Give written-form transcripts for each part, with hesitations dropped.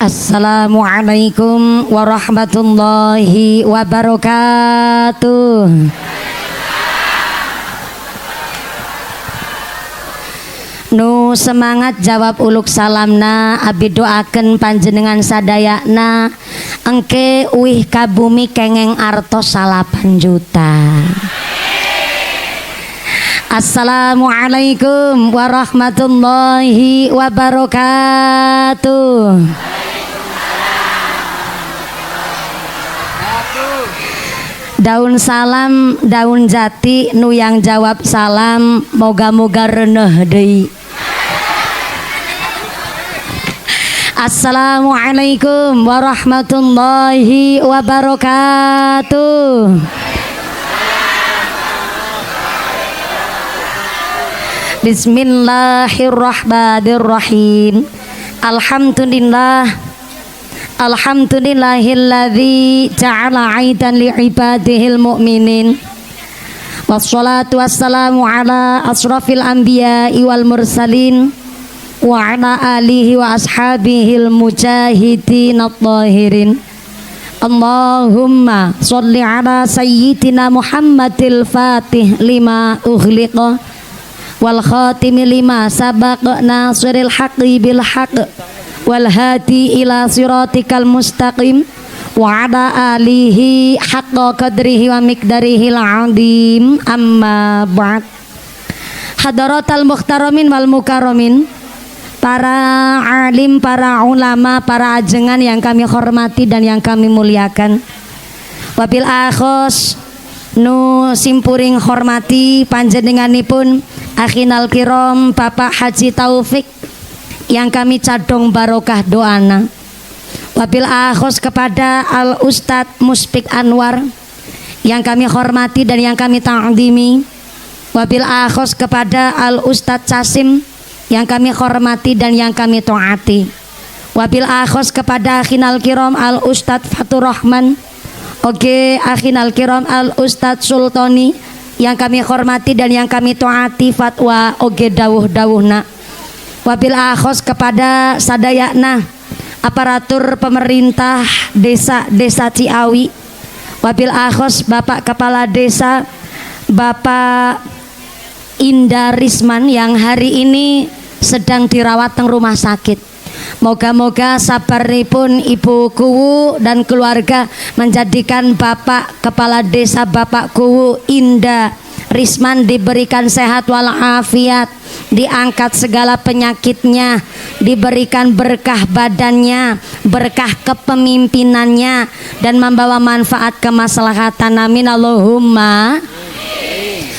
Assalamualaikum warahmatullahi wabarakatuh. Nu semangat jawab uluk salamna, abi doaken panjenengan sadayana engke uih ka bumi kengeng artos 8 juta. Assalamualaikum warahmatullahi wabarakatuh. Daun salam, daun jati, nu yang jawab salam, moga-moga reneh deui. Assalamualaikum warahmatullahi wabarakatuh. Bismillahirrahmanirrahim. Alhamdulillahilladzi ja'ala 'aidan li'ibadihil mu'minin. Wassalatu wassalamu ala asrafil anbiya'i wal mursalin wa ala alihi wa ashabihil mujahidin at-tahirin. Allahumma sholli ala sayyidina Muhammadil fatih lima ughliqa wal khatimi lima sabaq nasiril haqqi bil haqq wal hadi ila siratikal mustaqim wa ala alihi haqqa qadrihi wa miqdarihil azim. Amma ba'd. Hadaratal muhtaramin wal mukarramin, para alim, para ulama, para ajengan yang kami hormati dan yang kami muliakan. Wabil akhos nu simpuring hormati panjenenganipun akhinal kiram Bapak Haji Taufik yang kami cadong barokah doana. Wabil akhos kepada Al Ustadz Muspik Anwar yang kami hormati dan yang kami ta'zimi. Wabil akhos kepada Al Ustadz Casim yang kami hormati dan yang kami taati. Wabil akhos kepada akhinal kiram Al Ustadz Fatur Rahman, oke akhinal kiram Al Ustadz Sultani yang kami hormati dan yang kami taati fatwa oge dawuh-dawuhna. Wabil akhos kepada sadayana aparatur pemerintah desa Ciawi. Wabil akhos Bapak Kepala Desa Bapak Indah Risman yang hari ini sedang dirawat di rumah sakit. Moga-moga sabaripun Ibu Kuwu dan keluarga menjadikan Bapak Kepala Desa Bapak Kuwu Indah Risman diberikan sehat walafiat, diangkat segala penyakitnya, diberikan berkah badannya, berkah kepemimpinannya, dan membawa manfaat kemaslahatan. Amin Allahumma.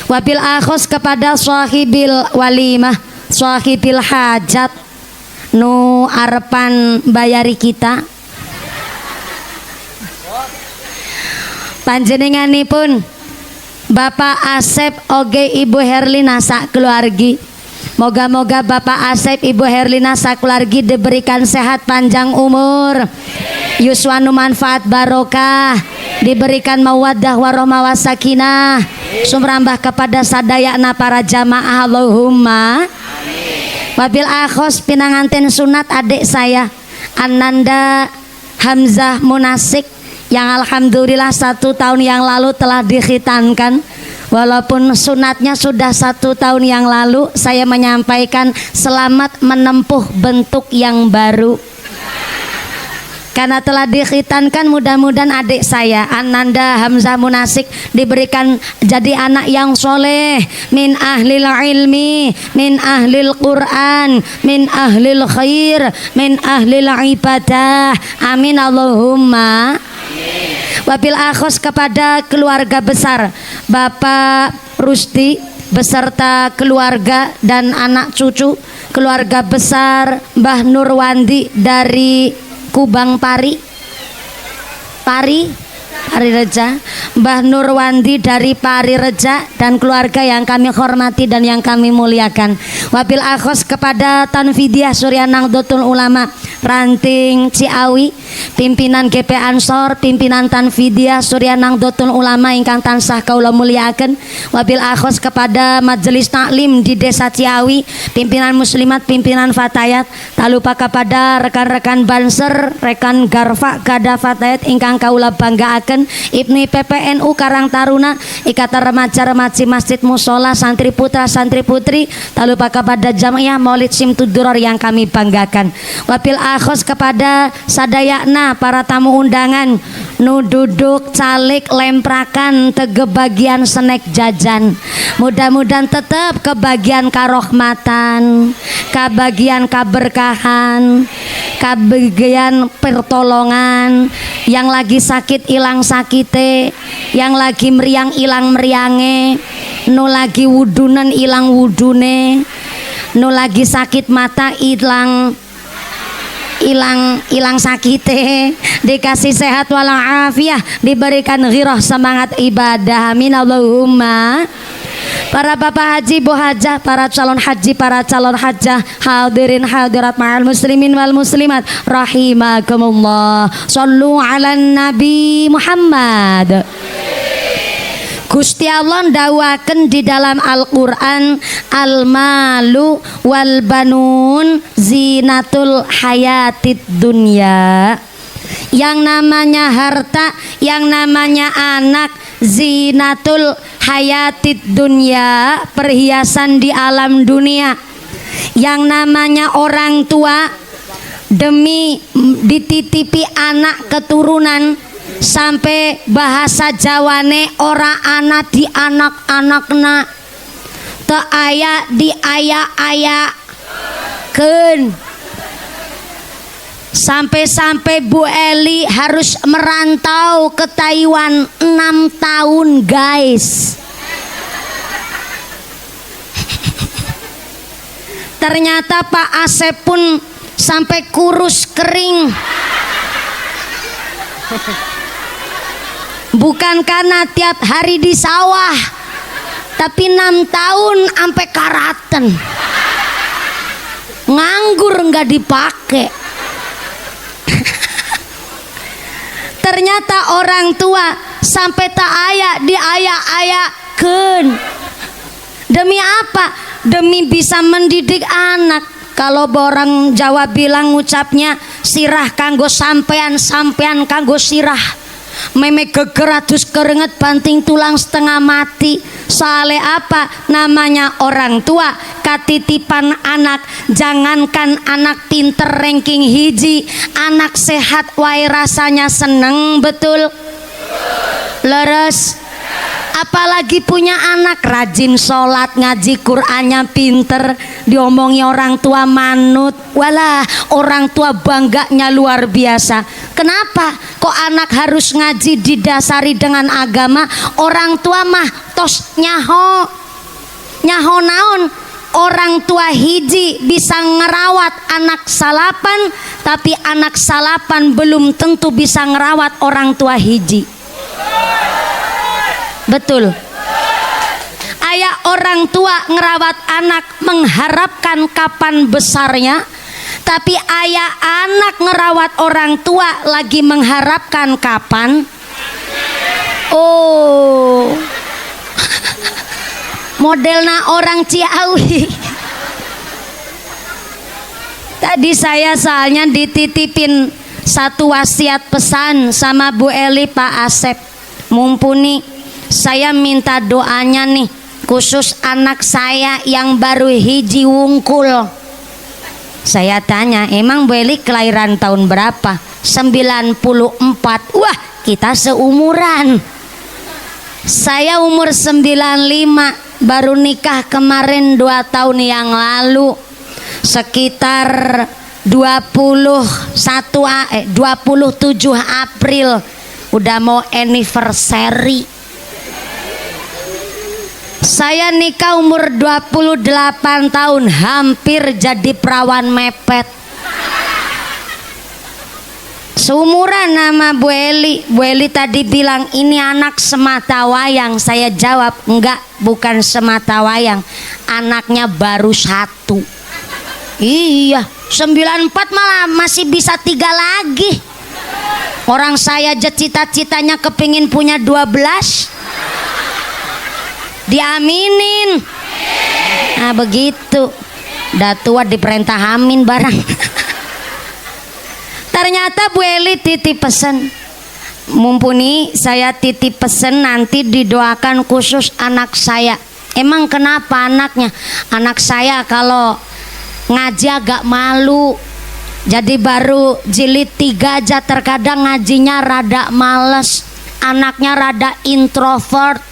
Wabil akhos kepada sahibil walimah, sahibil hajat nu arepan bayari kita, panjenenganipun Bapak Asep oge Ibu Herlina sak keluargi. Moga-moga Bapak Asep Ibu Herlina sak keluargi diberikan sehat panjang umur, yuswanu manfaat barokah, diberikan mawaddah warahmah wasakinah, sumrambah kepada sadayana para jamaah Allahumma. Wabil akhos pinanganten sunat adik saya Ananda Hamzah Munasik yang alhamdulillah 1 tahun yang lalu telah dikhitankan. Walaupun sunatnya sudah 1 tahun yang lalu, saya menyampaikan selamat menempuh bentuk yang baru. Karena telah dikhitankan, mudah-mudahan adik saya Ananda Hamzah Munasik diberikan jadi anak yang soleh, min ahlil ilmi, min ahlil Quran, min ahlil khair, min ahlil ibadah. Amin Allahumma. Wabil akhos kepada keluarga besar Bapak Rusdi beserta keluarga dan anak cucu, keluarga besar Mbah Nurwandi dari Kubang Pari Reja, Mbah Nurwandi dari Pari Reja dan keluarga yang kami hormati dan yang kami muliakan. Wabil akhos kepada Tanfidiah Surya Nahdlatul Ulama Ranting Ciawi, pimpinan GP Ansor, pimpinan Tanfidiyah Surya Nahdlatul Ulama ingkang tansah kaula mulyakaken, wabil akhos kepada majelis taklim di Desa Ciawi, pimpinan muslimat, pimpinan fatayat, tak lupa kepada rekan-rekan Banser, rekan Garfa Gada Fatayat ingkang kaula banggaaken, Ibni PPNU Karang Taruna, Ikatan Remaja-Remaji Masjid Musola, santri putra santri putri, tak lupa kepada Jamiah Maulid Simtuduror yang kami banggakan. Wabil akhos kepada sadayakna para tamu undangan nu duduk calik lemprakan tegebagian snack jajan, mudah-mudahan tetap kebagian karohmatan, kebagian kaberkahan, kebagian pertolongan, yang lagi sakit ilang sakite, yang lagi meriang ilang meriange, nu lagi wudunen ilang wudune, nu lagi sakit mata ilang sakite, dikasih sehat walafiah, diberikan ghirah semangat ibadah, amin Allahumma. Para bapak haji, bu hajah, para calon haji, para calon hajah, hadirin hadirat ma'al muslimin wal muslimat rahimakumullah, sallu ala nabi Muhammad. Gusti Allah dawaken di dalam Al-Qur'an, al-malu wal banun zinatul hayatid dunya. Yang namanya harta, yang namanya anak, zinatul hayatid dunya, perhiasan di alam dunia. Yang namanya orang tua, demi dititipi anak keturunan, sampai bahasa Jawane ora anak di anak-anakna, teu aya di aya-aya keun. Sampai-sampai Bu Eli harus merantau ke Taiwan 6 tahun guys. Ternyata Pak Asep pun sampai kurus kering. Bukan karena tiap hari di sawah, tapi 6 tahun sampai karaten, nganggur nggak dipakai. Ternyata orang tua sampai tak aya di aya-ayakeun. Demi apa? Demi bisa mendidik anak. Kalau orang Jawa bilang ngucapnya sirah kanggo sampean, sampean kanggo sirah. Meme geger adus kerenget banting tulang setengah mati. Soale apa? Namanya orang tua katitipan anak. Jangankan anak pinter ranking hiji, anak sehat wae rasanya seneng, betul? Leres. Apalagi punya anak rajin sholat, ngaji Qur'annya pinter, diomongi orang tua manut, walah orang tua bangganya luar biasa. Kenapa kok anak harus ngaji didasari dengan agama? Orang tua mah tos nyaho naon. Orang tua hiji bisa ngerawat anak salapan, tapi anak salapan belum tentu bisa ngerawat orang tua hiji. Betul. Ayah orang tua ngerawat anak mengharapkan kapan besarnya, tapi ayah anak ngerawat orang tua lagi mengharapkan kapan. Oh, modelnya orang Ciawi. Tadi saya soalnya dititipin satu wasiat pesan sama Bu Eli, Pak Asep. Mumpuni saya minta doanya nih, khusus anak saya yang baru hiji wungkul. Saya tanya, emang Bu Eli kelahiran tahun berapa? 94. Wah, kita seumuran. Saya umur 95, baru nikah kemarin 2 tahun yang lalu. Sekitar 27 April udah mau anniversary. Saya nikah umur 28 tahun, hampir jadi perawan mepet. Seumuran nama Bu Eli. Bu Eli tadi bilang ini anak semata wayang. Saya jawab enggak, bukan semata wayang, anaknya baru 1. Iya, 94 malah masih bisa 3 lagi. Orang saya aja cita-citanya kepingin punya 12. Diaminin. Nah begitu. Dah tua diperintah amin barang. Ternyata Bu Eli titip pesan. Mumpuni saya titip pesan nanti didoakan khusus anak saya. Emang kenapa anaknya? Anak saya kalau ngaji agak malu. Jadi baru jilid 3 aja terkadang ngajinya rada males. Anaknya rada introvert,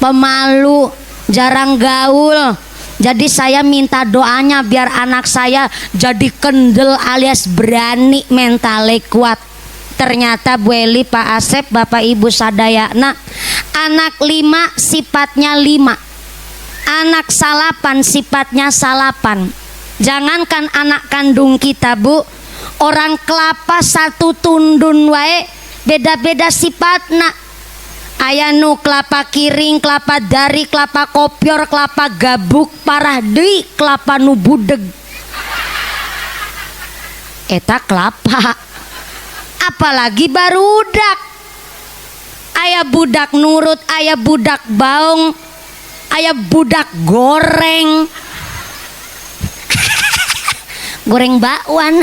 pemalu, jarang gaul. Jadi saya minta doanya biar anak saya jadi kendel alias berani, mentalnya kuat. Ternyata Bu Eli, Pak Asep, Bapak Ibu sadayana, anak 5 sifatnya 5, anak salapan sifatnya salapan. Jangankan anak kandung kita Bu, orang kelapa satu tundun wae beda-beda sifatna. Aya nu kelapa kiring, kelapa dari, kelapa kopior, kelapa gabuk, parah deui kelapa nu budeg. Eta kelapa. Apalagi barudak. Aya budak nurut, aya budak baung, aya budak goreng. Goreng bakwan.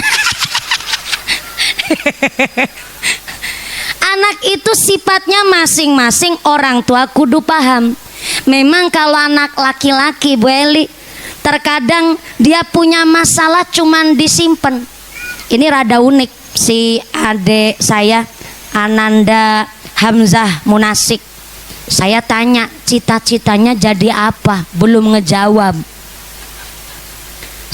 Anak itu sifatnya masing-masing, orang tua kudu paham. Memang kalau anak laki-laki Bu Eli, terkadang dia punya masalah cuman disimpan. Ini rada unik. Si adik saya Ananda Hamzah Munasik, saya tanya cita-citanya jadi apa, belum ngejawab.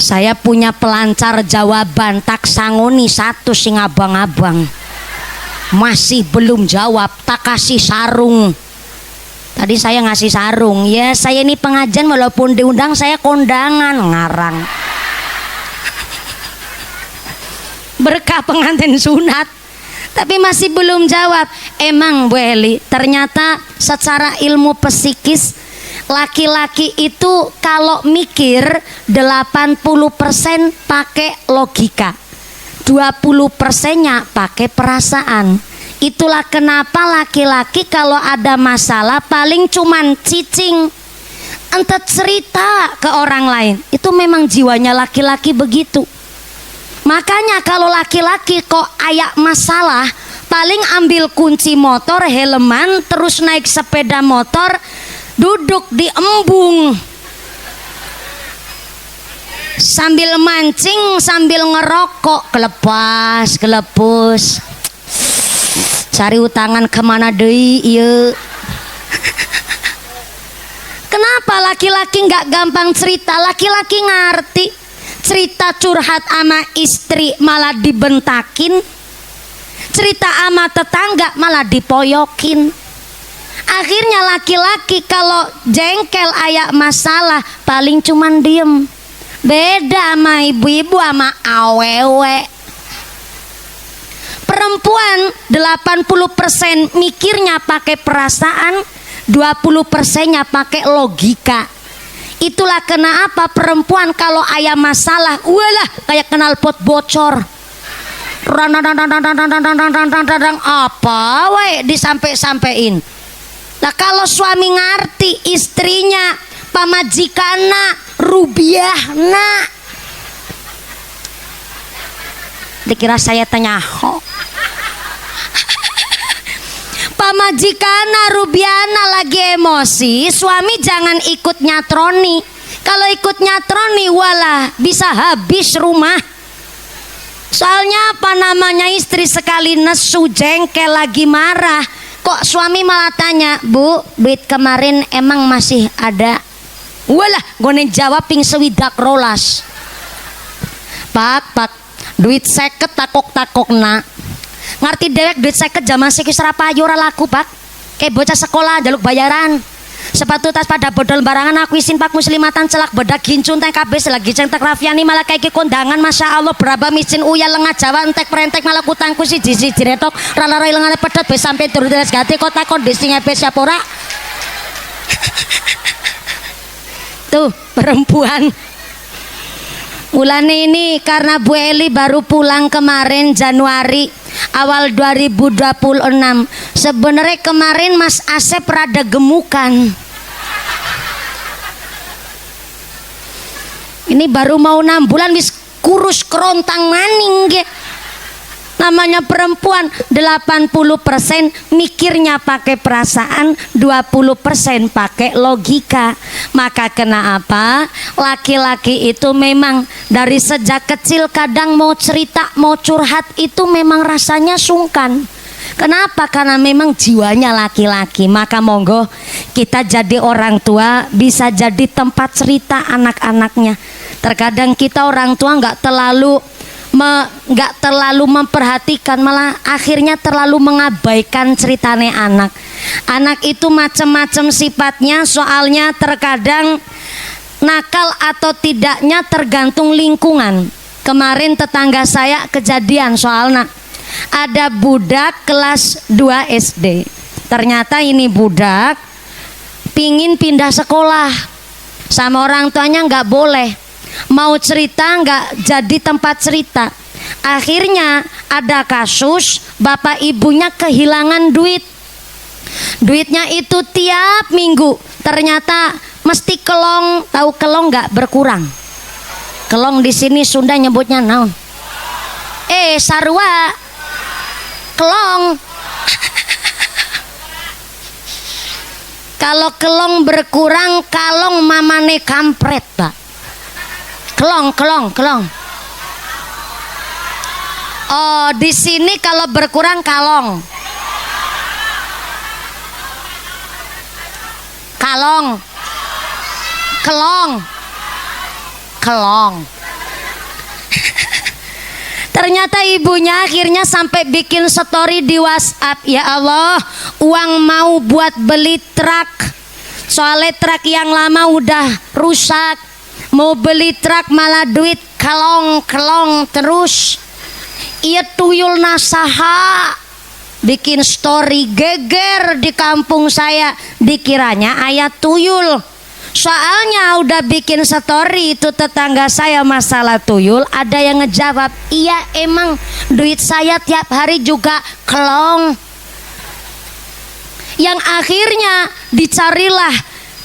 Saya punya pelancar jawaban, tak sangoni satu sing abang-abang. Masih belum jawab, tak kasih sarung. Tadi saya ngasih sarung. Ya saya ini pengajian walaupun diundang saya kondangan ngarang. Berkah pengantin sunat. Tapi masih belum jawab. Emang Bu Eli, ternyata secara ilmu psikis laki-laki itu kalau mikir 80% pakai logika, 20%-nya pakai perasaan. Itulah kenapa laki-laki kalau ada masalah paling cuman cicing, entet cerita ke orang lain. Itu memang jiwanya laki-laki begitu. Makanya kalau laki-laki kok ayak masalah, paling ambil kunci motor, helman, terus naik sepeda motor, duduk di embung sambil mancing, sambil ngerokok, kelepas, kelepus, cari utangan kemana deui ieu. Kenapa laki-laki nggak gampang cerita? Laki-laki ngerti. Cerita curhat ama istri malah dibentakin, cerita ama tetangga malah dipoyokin. Akhirnya laki-laki kalau jengkel ayak masalah paling cuman diem. Beda sama ibu-ibu sama awewe. Perempuan 80% mikirnya pakai perasaan, 20%-nya pakai logika. Itulah kenapa perempuan kalau aya masalah, walah kayak knalpot bocor. Apa wae disampe-sampein. Nah kalau suami ngerti istrinya pamajikana rubiahna, dikira saya tanya ho. Pamajikana rubiana lagi emosi, suami jangan ikut nyatroni. Kalau ikut nyatroni walah bisa habis rumah. Soalnya apa namanya, istri sekali nesu jengkel lagi marah, kok suami malah tanya, Bu, duit kemarin emang masih ada? Walah gue jawab ping sewidak rolas. Pak, duit seket takok nak. Ngerti dewek duit seket zaman sikis rapayu ora laku Pak. Kayak bocah sekolah jaluk bayaran. Sepatu tas pada bodol barangan aku isin Pak muslimatan celak bedak gincun teng kabeh selagi centek Rafiani malah kayak kondangan, Masya Allah beraba misin uya lengah Jawa entek perentek malah kutangku siji retok ralarai lengane pedet be sampai turun deras gati kota kondisinya be siap ora. Tuh perempuan Mulane ini karena Bu Eli baru pulang kemarin Januari awal 2026. Sebenarnya kemarin Mas Asep rada gemukan. Ini baru mau 6 bulan wis kurus kerontang maning ge. Namanya perempuan 80% mikirnya pakai perasaan, 20% pakai logika. Maka kenapa laki-laki itu memang dari sejak kecil kadang mau cerita, mau curhat itu memang rasanya sungkan. Kenapa? Karena memang jiwanya laki-laki. Maka monggo kita jadi orang tua bisa jadi tempat cerita anak-anaknya. Terkadang kita orang tua nggak terlalu memperhatikan, malah akhirnya terlalu mengabaikan ceritane anak. Anak itu macam-macam sifatnya, soalnya terkadang nakal atau tidaknya tergantung lingkungan. Kemarin tetangga saya kejadian soalnya ada budak kelas 2 SD. Ternyata ini budak pingin pindah sekolah, sama orang tuanya nggak boleh. Mau cerita nggak jadi tempat cerita. Akhirnya ada kasus bapak ibunya kehilangan duit. Duitnya itu tiap minggu ternyata mesti kelong. Tahu kelong nggak? Berkurang. Kelong di sini Sunda nyebutnya naon? Sarua. Kelong. Kalau kelong berkurang, kalong mamane kampret, Pak. Kelong. Oh, di sini kalau berkurang kalong. Kelong. Ternyata ibunya akhirnya sampai bikin story di WhatsApp. Ya Allah, uang mau buat beli truk. Soalnya truk yang lama udah rusak. Mau beli truk malah duit kelong terus. Iya tuyul nasaha. Bikin story geger di kampung saya. Dikiranya ayat tuyul. Soalnya udah bikin story itu tetangga saya masalah tuyul. Ada yang ngejawab, iya emang duit saya tiap hari juga kelong. Yang akhirnya dicarilah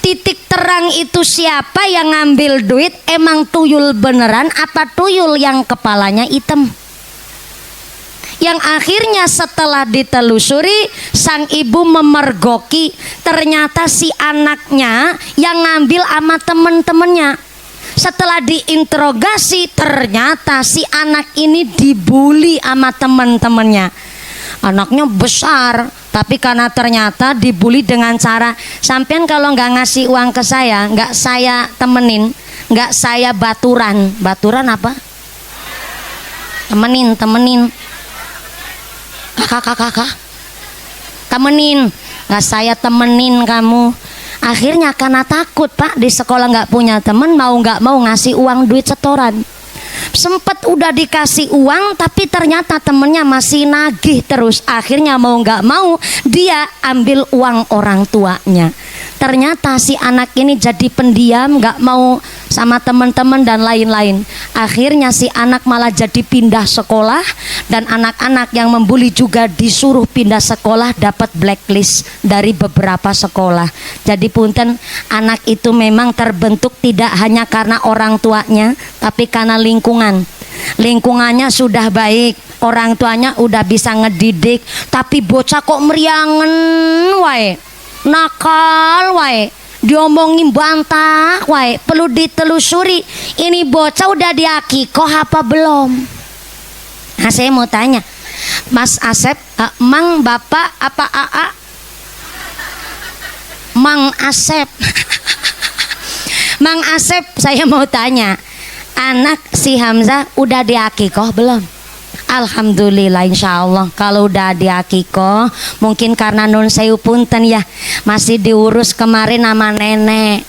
titik terang itu siapa yang ngambil duit. Emang tuyul beneran apa tuyul yang kepalanya hitam? Yang akhirnya setelah ditelusuri, sang ibu memergoki, ternyata si anaknya yang ngambil sama temen-temennya. Setelah diinterogasi, ternyata si anak ini dibully sama temen-temennya. Anaknya besar, tapi karena ternyata dibully dengan cara, sampean kalau nggak ngasih uang ke saya, nggak saya temenin, nggak saya baturan. Baturan apa? Temenin. Kakak temenin, nggak saya temenin kamu. Akhirnya karena takut Pak di sekolah nggak punya temen, mau nggak mau ngasih uang duit setoran. Sempet udah dikasih uang tapi ternyata temennya masih nagih terus. Akhirnya mau nggak mau dia ambil uang orang tuanya. Ternyata si anak ini jadi pendiam, nggak mau sama teman-teman dan lain-lain. Akhirnya si anak malah jadi pindah sekolah, dan anak-anak yang membuli juga disuruh pindah sekolah, dapat blacklist dari beberapa sekolah. Jadi punten, anak itu memang terbentuk tidak hanya karena orang tuanya, tapi karena lingkungannya sudah baik, orang tuanya udah bisa ngedidik, tapi bocah kok meriangen wae, nakal wae, diomongin bantah wae. Perlu ditelusuri, ini bocah udah diakikoh apa belum? Nah saya mau tanya Mas Asep, Mang Bapak apa AA? Mang Asep. Mang Asep, saya mau tanya, anak si Hamzah udah diakikoh belum? Alhamdulillah, insya Allah kalau udah diakikoh. Mungkin karena nun sewu punten ya, masih diurus kemarin sama nenek.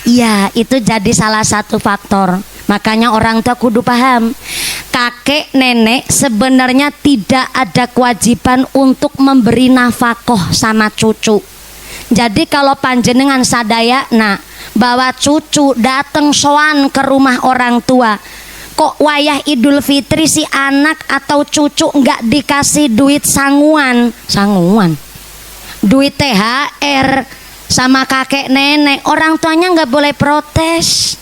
Iya, itu jadi salah satu faktor. Makanya orang tua kudu paham, kakek nenek sebenarnya tidak ada kewajiban untuk memberi nafkah sama cucu. Jadi kalau panjenengan sadaya, nah bawa cucu datang sowan ke rumah orang tua. Kok wayah Idul Fitri si anak atau cucu nggak dikasih duit sanguan, duit THR sama kakek nenek, orang tuanya nggak boleh protes.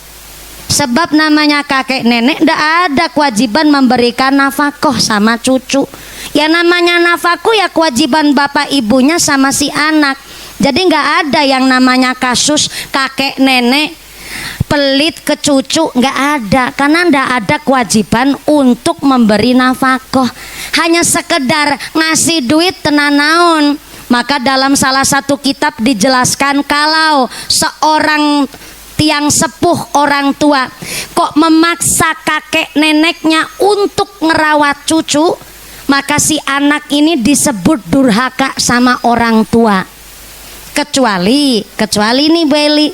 Sebab namanya kakek nenek ndak ada kewajiban memberikan nafkah sama cucu. Ya namanya nafkah ya kewajiban bapak ibunya sama si anak. Jadi nggak ada yang namanya kasus kakek nenek pelit ke cucu, nggak ada, karena ndak ada kewajiban untuk memberi nafkah. Hanya sekedar ngasih duit tenanaun. Maka dalam salah satu kitab dijelaskan kalau seorang tiang sepuh orang tua kok memaksa kakek neneknya untuk ngerawat cucu, maka si anak ini disebut durhaka sama orang tua. Kecuali nih Beli,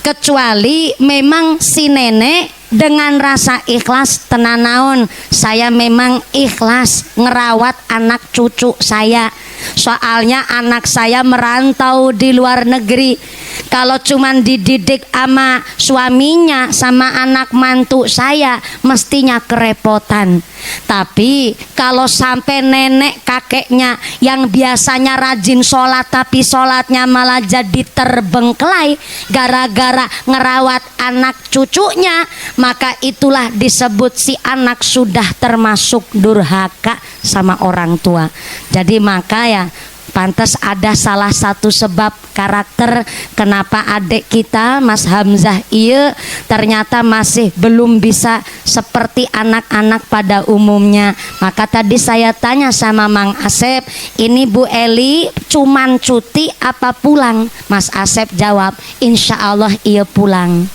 kecuali memang si nenek dengan rasa ikhlas tenanaun, saya memang ikhlas ngerawat anak cucu saya, soalnya anak saya merantau di luar negeri. Kalau cuman dididik sama suaminya sama anak mantu saya mestinya kerepotan. Tapi kalau sampai nenek kakeknya yang biasanya rajin sholat tapi sholatnya malah jadi terbengkelai gara-gara ngerawat anak cucunya, maka itulah disebut si anak sudah termasuk durhaka sama orang tua. Jadi maka ya pantas ada salah satu sebab karakter kenapa adik kita Mas Hamzah iya ternyata masih belum bisa seperti anak-anak pada umumnya. Maka tadi saya tanya sama Mang Asep, ini Bu Eli cuman cuti apa pulang? Mas Asep jawab, insya Allah iya pulang.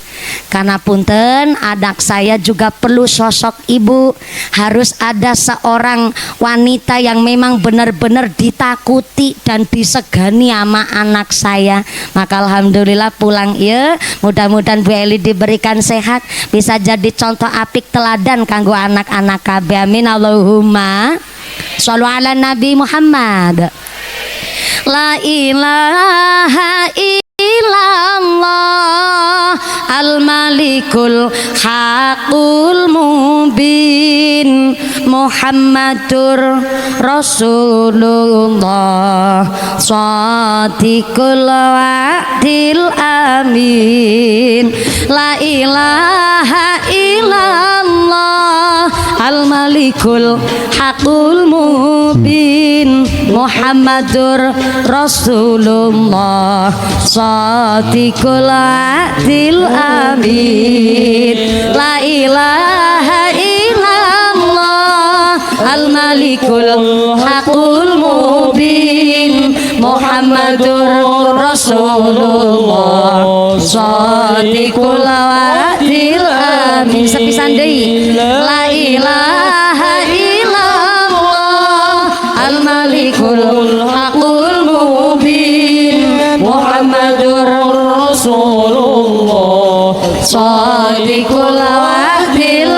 Karena punten anak saya juga perlu sosok ibu, harus ada seorang wanita yang memang benar-benar ditakuti dan disegani sama anak saya. Maka alhamdulillah pulang ya, mudah-mudahan Bu Eli diberikan sehat, bisa jadi contoh apik teladan kanggo anak-anak KB. Amin Allahumma shollu ala Nabi Muhammad. La ilaha illallah al-malikul haqul mubin Muhammadur Rasulullah shadiqul wa'dil amin. La ilaha illallah al-malikul haqul mubin Muhammadur Rasulullah shadiqul wa'dil amin. La ilaha illallah al-malikul haqul mubin Muhammadur Rasulullah shadiqul wa'dil amin. Sepisan deui. La ilaha illallah al-malikul haqul mubin Muhammadur Rasulullah shadiqul wa'dil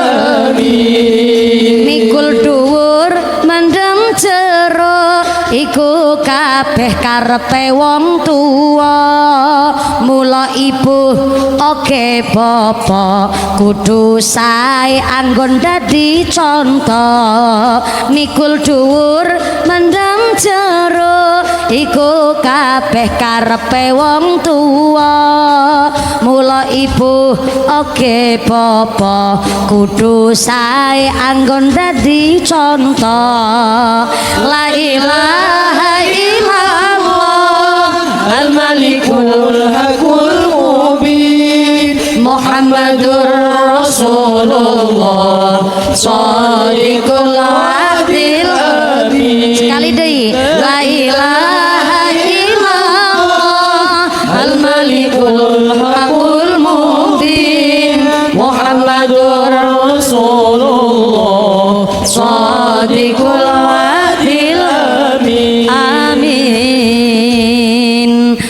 amin. Mikul dhuwur mendem jero iku kabeh karepe wong tuwa, mula ibu oke bapak kudu sae anggon dadi contoh. Mikul dhuwur mendem jero iku kabeh karepe wong tuwa, mula ibu oke bapak kudu sae anggon dadi contoh. La ilaha illallah al-malikul haqul mubin Muhammadur Rasulullah shadiqul wa'dil amin. Sekali deui. La ilaha illallah al-malikul haqul mubin Muhammadur Rasulullah shadiqul wa'dil amin. Amin.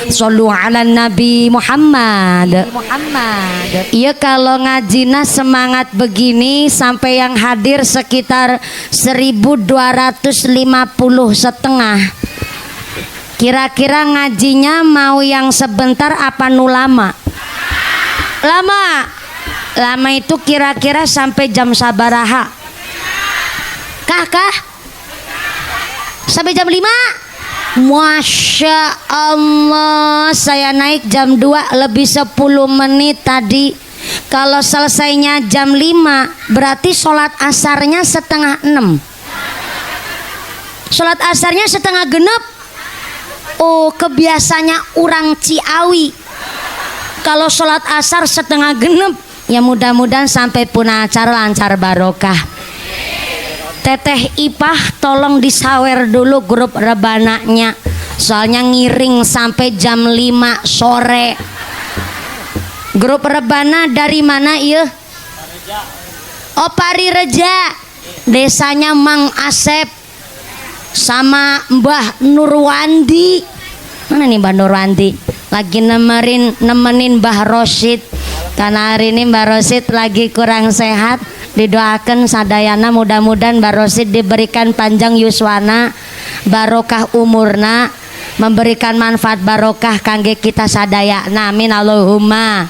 Shollu ala Nabi Muhammad. Iya, kalau ngajina semangat begini sampai yang hadir sekitar 1250 setengah. Kira-kira ngajinya mau yang sebentar apa nu lama? Lama itu kira-kira sampai jam sabaraha? Kah? Sampai jam 5? Masya Allah, saya naik jam 2 lebih 10 menit tadi. Kalau selesainya jam 5 berarti sholat asarnya setengah 6. Sholat asarnya setengah genep. Oh, kebiasanya orang Ciawi kalau sholat asar setengah genep. Ya mudah-mudahan sampai puna acara lancar barokah. Teteh Ipah tolong disawer dulu grup rebananya, soalnya ngiring sampai jam 5 sore. Grup rebana dari mana iya? Oh, Parireja, desanya Mang Asep sama Mbah Nurwandi. Mana nih Mbah Nurwandi? Lagi nemenin Mbah Rosid. Karena hari ini Mbah Rosid lagi kurang sehat, didoakan sadayana mudah-mudahan Mbah Rosid diberikan panjang yuswana, barokah umurna, memberikan manfaat barokah kangge kita sadayana. Amin Allahumma.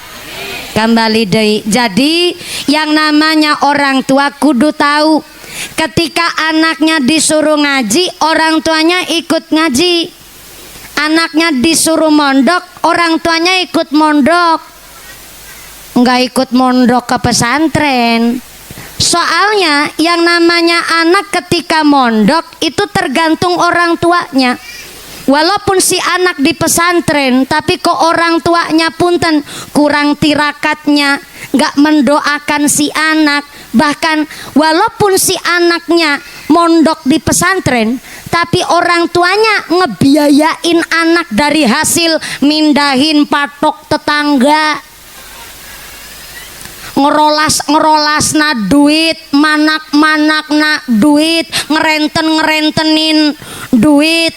Kembali deui. Jadi yang namanya orang tua kudu tahu ketika anaknya disuruh ngaji, orang tuanya ikut ngaji. Anaknya disuruh mondok, orang tuanya ikut mondok. Enggak ikut mondok ke pesantren. Soalnya yang namanya anak ketika mondok itu tergantung orang tuanya. Walaupun si anak di pesantren, tapi kok orang tuanya punten kurang tirakatnya, gak mendoakan si anak. Bahkan walaupun si anaknya mondok di pesantren, tapi orang tuanya ngebiayain anak dari hasil mindahin patok tetangga, ngerolas na duit, manak na duit, ngerentenin duit.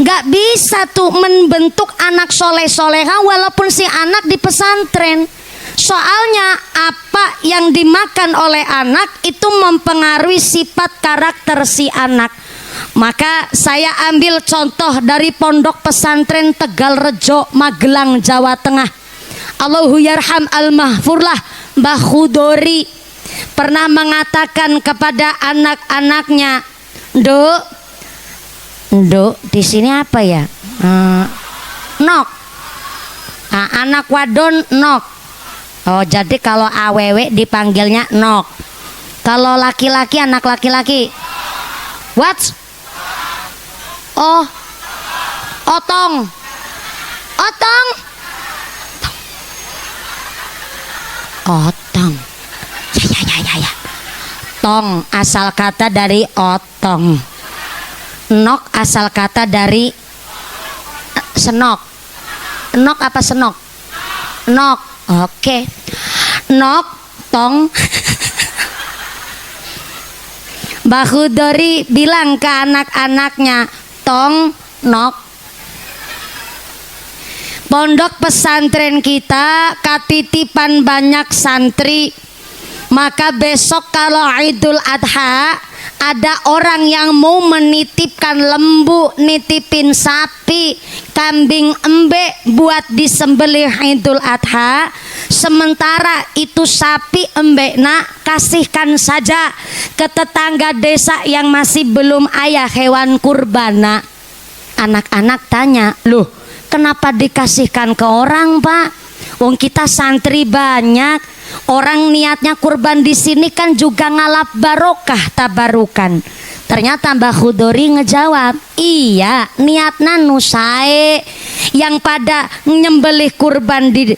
Gak bisa tuh membentuk anak soleh-soleha walaupun si anak di pesantren. Soalnya apa yang dimakan oleh anak itu mempengaruhi sifat karakter si anak. Maka saya ambil contoh dari pondok pesantren Tegal Rejo, Magelang, Jawa Tengah. Allahu yarham al-mahfurlah, Mbah Khudori pernah mengatakan kepada anak-anaknya, Nduk, di sini apa ya? Nok. Nah, anak wadon nok. Oh, jadi kalau awewe dipanggilnya nok. Kalau laki-laki, anak laki-laki, what? Oh, otong. Otong. Ya. Tong asal kata dari otong. Nok asal kata dari senok. Nok apa senok? Nok. Oke. Nok, tong. Mbah Khudori bilang ke anak-anaknya, tong, nok. Pondok pesantren kita katitipan banyak santri. Maka besok kalau Idul Adha ada orang yang mau menitipkan lembu, nitipin sapi, kambing embe buat disembelih Idul Adha. Sementara itu sapi embe nak kasihkan saja ke tetangga desa yang masih belum ayah hewan kurbana. Anak-anak tanya, loh kenapa dikasihkan ke orang Pak? Wong kita santri banyak. Orang niatnya kurban di sini kan juga ngalap barokah tabarukan. Ternyata Mbah Khudori ngejawab, iya niatna nusae yang pada nyembelih kurban di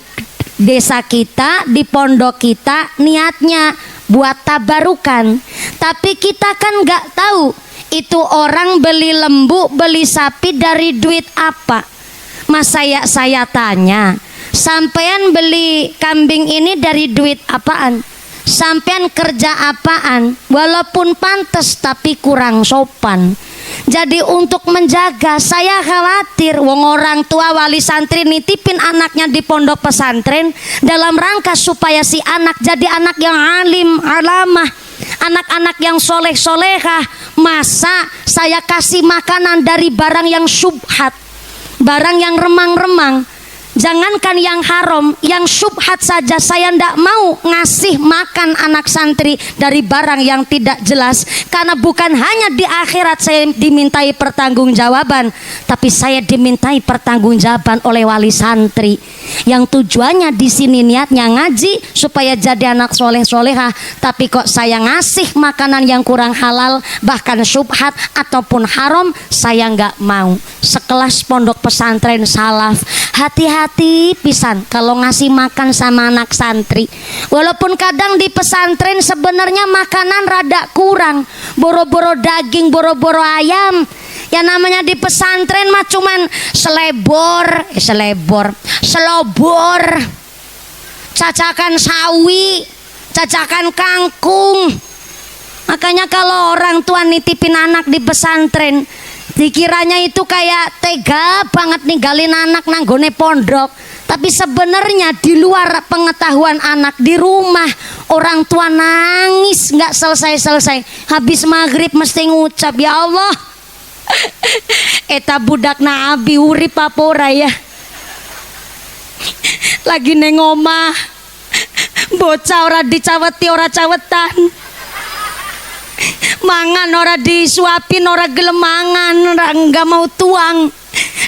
desa kita, di pondok kita niatnya buat tabarukan. Tapi kita kan gak tahu itu orang beli lembu, beli sapi dari duit apa. Mas saya tanya, sampean beli kambing ini dari duit apaan? Sampean kerja apaan? Walaupun pantas tapi kurang sopan. Jadi untuk menjaga, saya khawatir wong orang tua wali santri nitipin anaknya di pondok pesantren dalam rangka supaya si anak jadi anak yang alim, alamah, anak-anak yang soleh-solehah. Masa saya kasih makanan dari barang yang syubhat, barang yang remang-remang? Jangankan yang haram, yang syubhat saja saya ndak mau ngasih makan anak santri dari barang yang tidak jelas. Karena bukan hanya di akhirat saya dimintai pertanggungjawaban, tapi saya dimintai pertanggungjawaban oleh wali santri. Yang tujuannya di sini niatnya ngaji supaya jadi anak soleh solehah, tapi kok saya ngasih makanan yang kurang halal, bahkan syubhat ataupun haram, saya nggak mau. Sekelas pondok pesantren salaf, hati-hati pisan kalau ngasih makan sama anak santri. Walaupun kadang di pesantren sebenarnya makanan rada kurang, boro-boro daging, boro-boro ayam. Ya namanya di pesantren mah cuman selobor, cacakan sawi, cacakan kangkung. Makanya kalau orang tua nitipin anak di pesantren, dikiranya itu kayak tega banget ninggalin anak nanggone pondok. Tapi sebenarnya di luar pengetahuan anak, di rumah orang tua nangis nggak selesai-selesai. Habis maghrib mesti ngucap, ya Allah, eta budak na abi urip apa ora ya. Lagi neng omah bocah ora dicaweti ora cawetan, mangan ora disuapin ora gelem mangan, ora enggak mau tuang.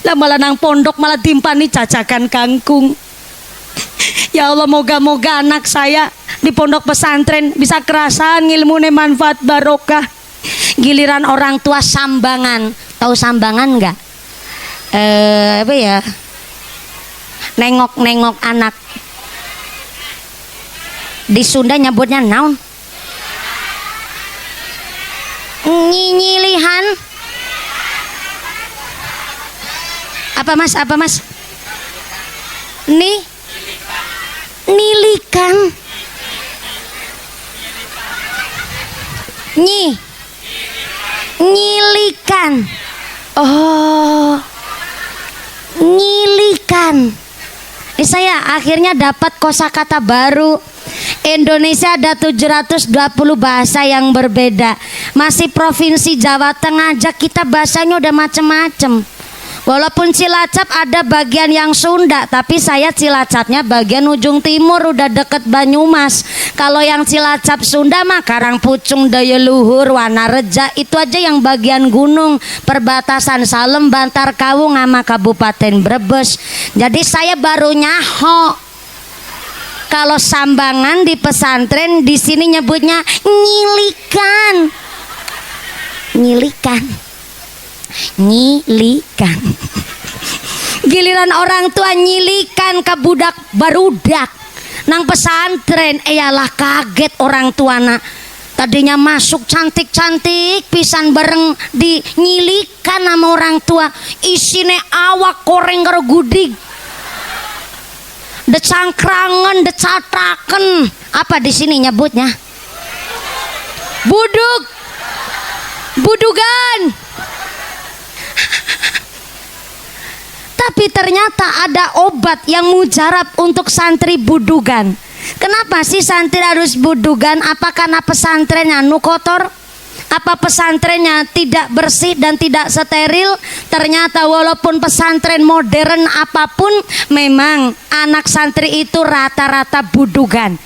Lah malah nang pondok malah timpani cacakan kangkung. Ya Allah, moga-moga anak saya di pondok pesantren bisa kerasan ngilmune manfaat barokah. Giliran orang tua sambangan, tahu sambangan enggak? Apa ya? Nengok-nengok anak. Di Sunda nyebutnya naon? Nyilihan. Apa mas? Nilikan. Nyilikan. Oh, nyilikan. Saya akhirnya dapat kosakata baru. Indonesia ada 720 bahasa yang berbeda. Masih provinsi Jawa Tengah aja kita bahasanya udah macem-macem. Walaupun Cilacap ada bagian yang Sunda, tapi saya Cilacapnya bagian ujung timur, udah deket Banyumas. Kalau yang Cilacap Sunda mah Karangpucung, Daya Luhur, Wanareja, itu aja yang bagian gunung, perbatasan Salem, Bantar Kawung sama Kabupaten Brebes. Jadi saya baru nyaho. Kalau sambangan di pesantren di sini nyebutnya nyilikan. Giliran orang tua nyilikan ke budak barudak nang pesantren, eyalah kaget orang tuana. Tadinya masuk cantik-cantik pisan bareng dinyilikan sama orang tua, isine awak koreng karo gudig, decangkrangen, decataken, apa di sini nyebutnya? Budugan. Tapi ternyata ada obat yang mujarab untuk santri budugan. Kenapa sih santri harus budugan? Apa karena pesantrennya kotor? Apa pesantrennya tidak bersih dan tidak steril? Ternyata walaupun pesantren modern apapun, memang anak santri itu rata-rata budugan.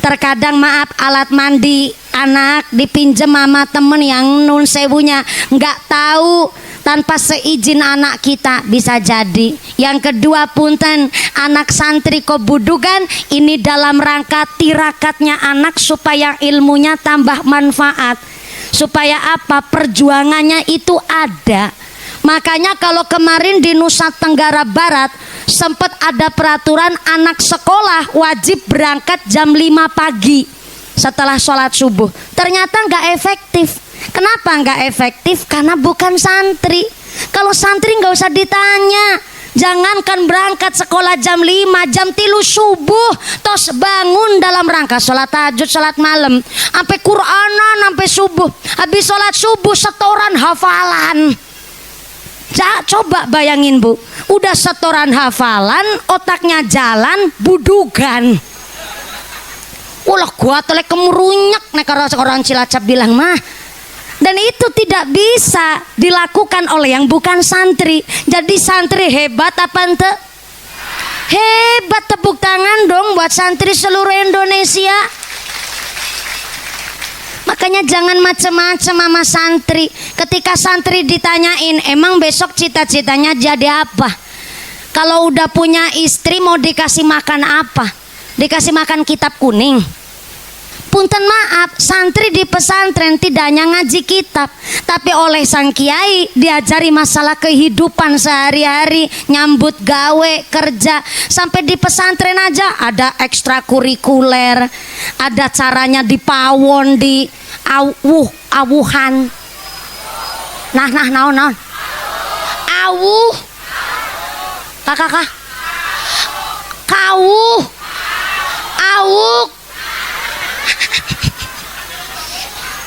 Terkadang maaf, alat mandi anak dipinjem sama temen yang nun sewunya nggak tahu, tanpa seizin anak kita bisa jadi. Yang kedua, punten, anak santri kok budugan, ini dalam rangka tirakatnya anak supaya ilmunya tambah manfaat, supaya apa, perjuangannya itu ada. Makanya kalau kemarin di Nusa Tenggara Barat sempat ada peraturan anak sekolah wajib berangkat jam 5 pagi setelah sholat subuh. Ternyata nggak efektif. Kenapa nggak efektif? Karena bukan santri. Kalau santri nggak usah ditanya. Jangankan berangkat sekolah jam 5, jam 3 subuh tos bangun dalam rangka sholat tahajud, sholat malam, sampai Quranan sampai subuh. Habis sholat subuh setoran hafalan. Coba bayangin Bu, udah setoran hafalan, otaknya jalan, budugan. Ulah gua telek kemurunyak nek orang Cilacap bilang mah. Dan itu tidak bisa dilakukan oleh yang bukan santri. Jadi santri hebat apa ente? Hebat, tepuk tangan dong buat santri seluruh Indonesia. Makanya jangan macem-macem sama santri. Ketika santri ditanyain, emang besok cita-citanya jadi apa? Kalau udah punya istri mau dikasih makan apa? Dikasih makan kitab kuning? Punten maaf, santri di pesantren tidak hanya ngaji kitab, tapi oleh sang kiai diajari masalah kehidupan sehari-hari, nyambut gawe, kerja. Sampai di pesantren aja ada ekstrakurikuler, ada caranya di pawon, di awuhan. Naon. Awuh. Kakak. Kawuh. Awuk.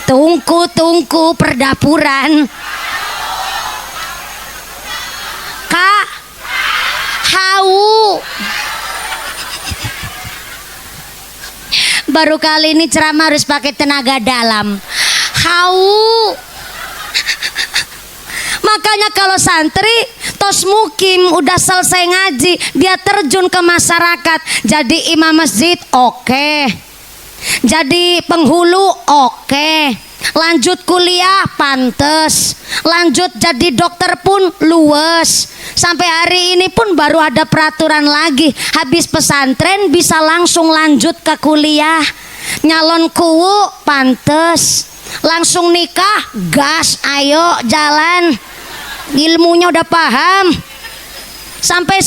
Tungku perdapuran. Kak. Hau. Baru kali ini ceramah harus pakai tenaga dalam. Hau. Makanya kalau santri tos mukim udah selesai ngaji, dia terjun ke masyarakat, jadi imam masjid oke. Jadi penghulu oke. Lanjut kuliah pantes. Lanjut jadi dokter pun luwes. Sampai hari ini pun baru ada peraturan lagi, habis pesantren bisa langsung lanjut ke kuliah. Nyalon kuwu pantes. Langsung nikah gas, ayo jalan. Ilmunya udah paham. Sampai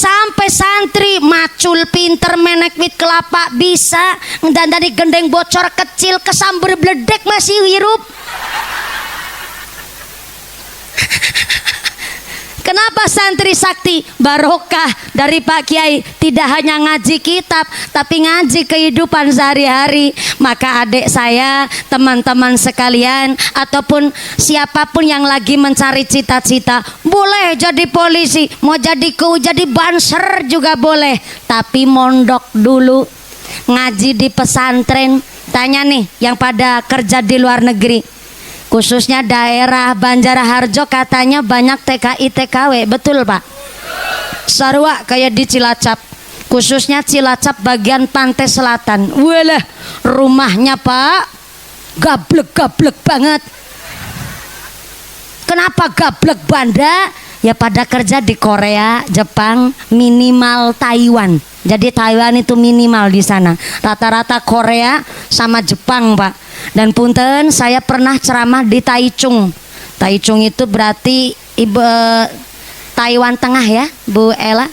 santri macul pinter menek wit kelapa bisa, dan dari gendeng bocor kecil kesamber bledek masih hirup. Kenapa santri sakti? Barokah dari Pak Kiai, tidak hanya ngaji kitab tapi ngaji kehidupan sehari-hari. Maka adik saya, teman-teman sekalian, ataupun siapapun yang lagi mencari cita-cita, boleh jadi polisi, mau jadi jadi banser juga boleh, tapi mondok dulu, ngaji di pesantren. Tanya nih yang pada kerja di luar negeri, khususnya daerah Banjarharjo, katanya banyak TKI TKW, betul Pak? Sarwa kayak di Cilacap, khususnya Cilacap bagian pantai selatan. Walah, rumahnya Pak gablek banget. Kenapa gablek banda? Ya pada kerja di Korea, Jepang, minimal Taiwan. Jadi Taiwan itu minimal di sana. Rata-rata Korea sama Jepang Pak. Dan punten, saya pernah ceramah di Taichung. Taichung itu berarti Taiwan Tengah ya, Bu Ella.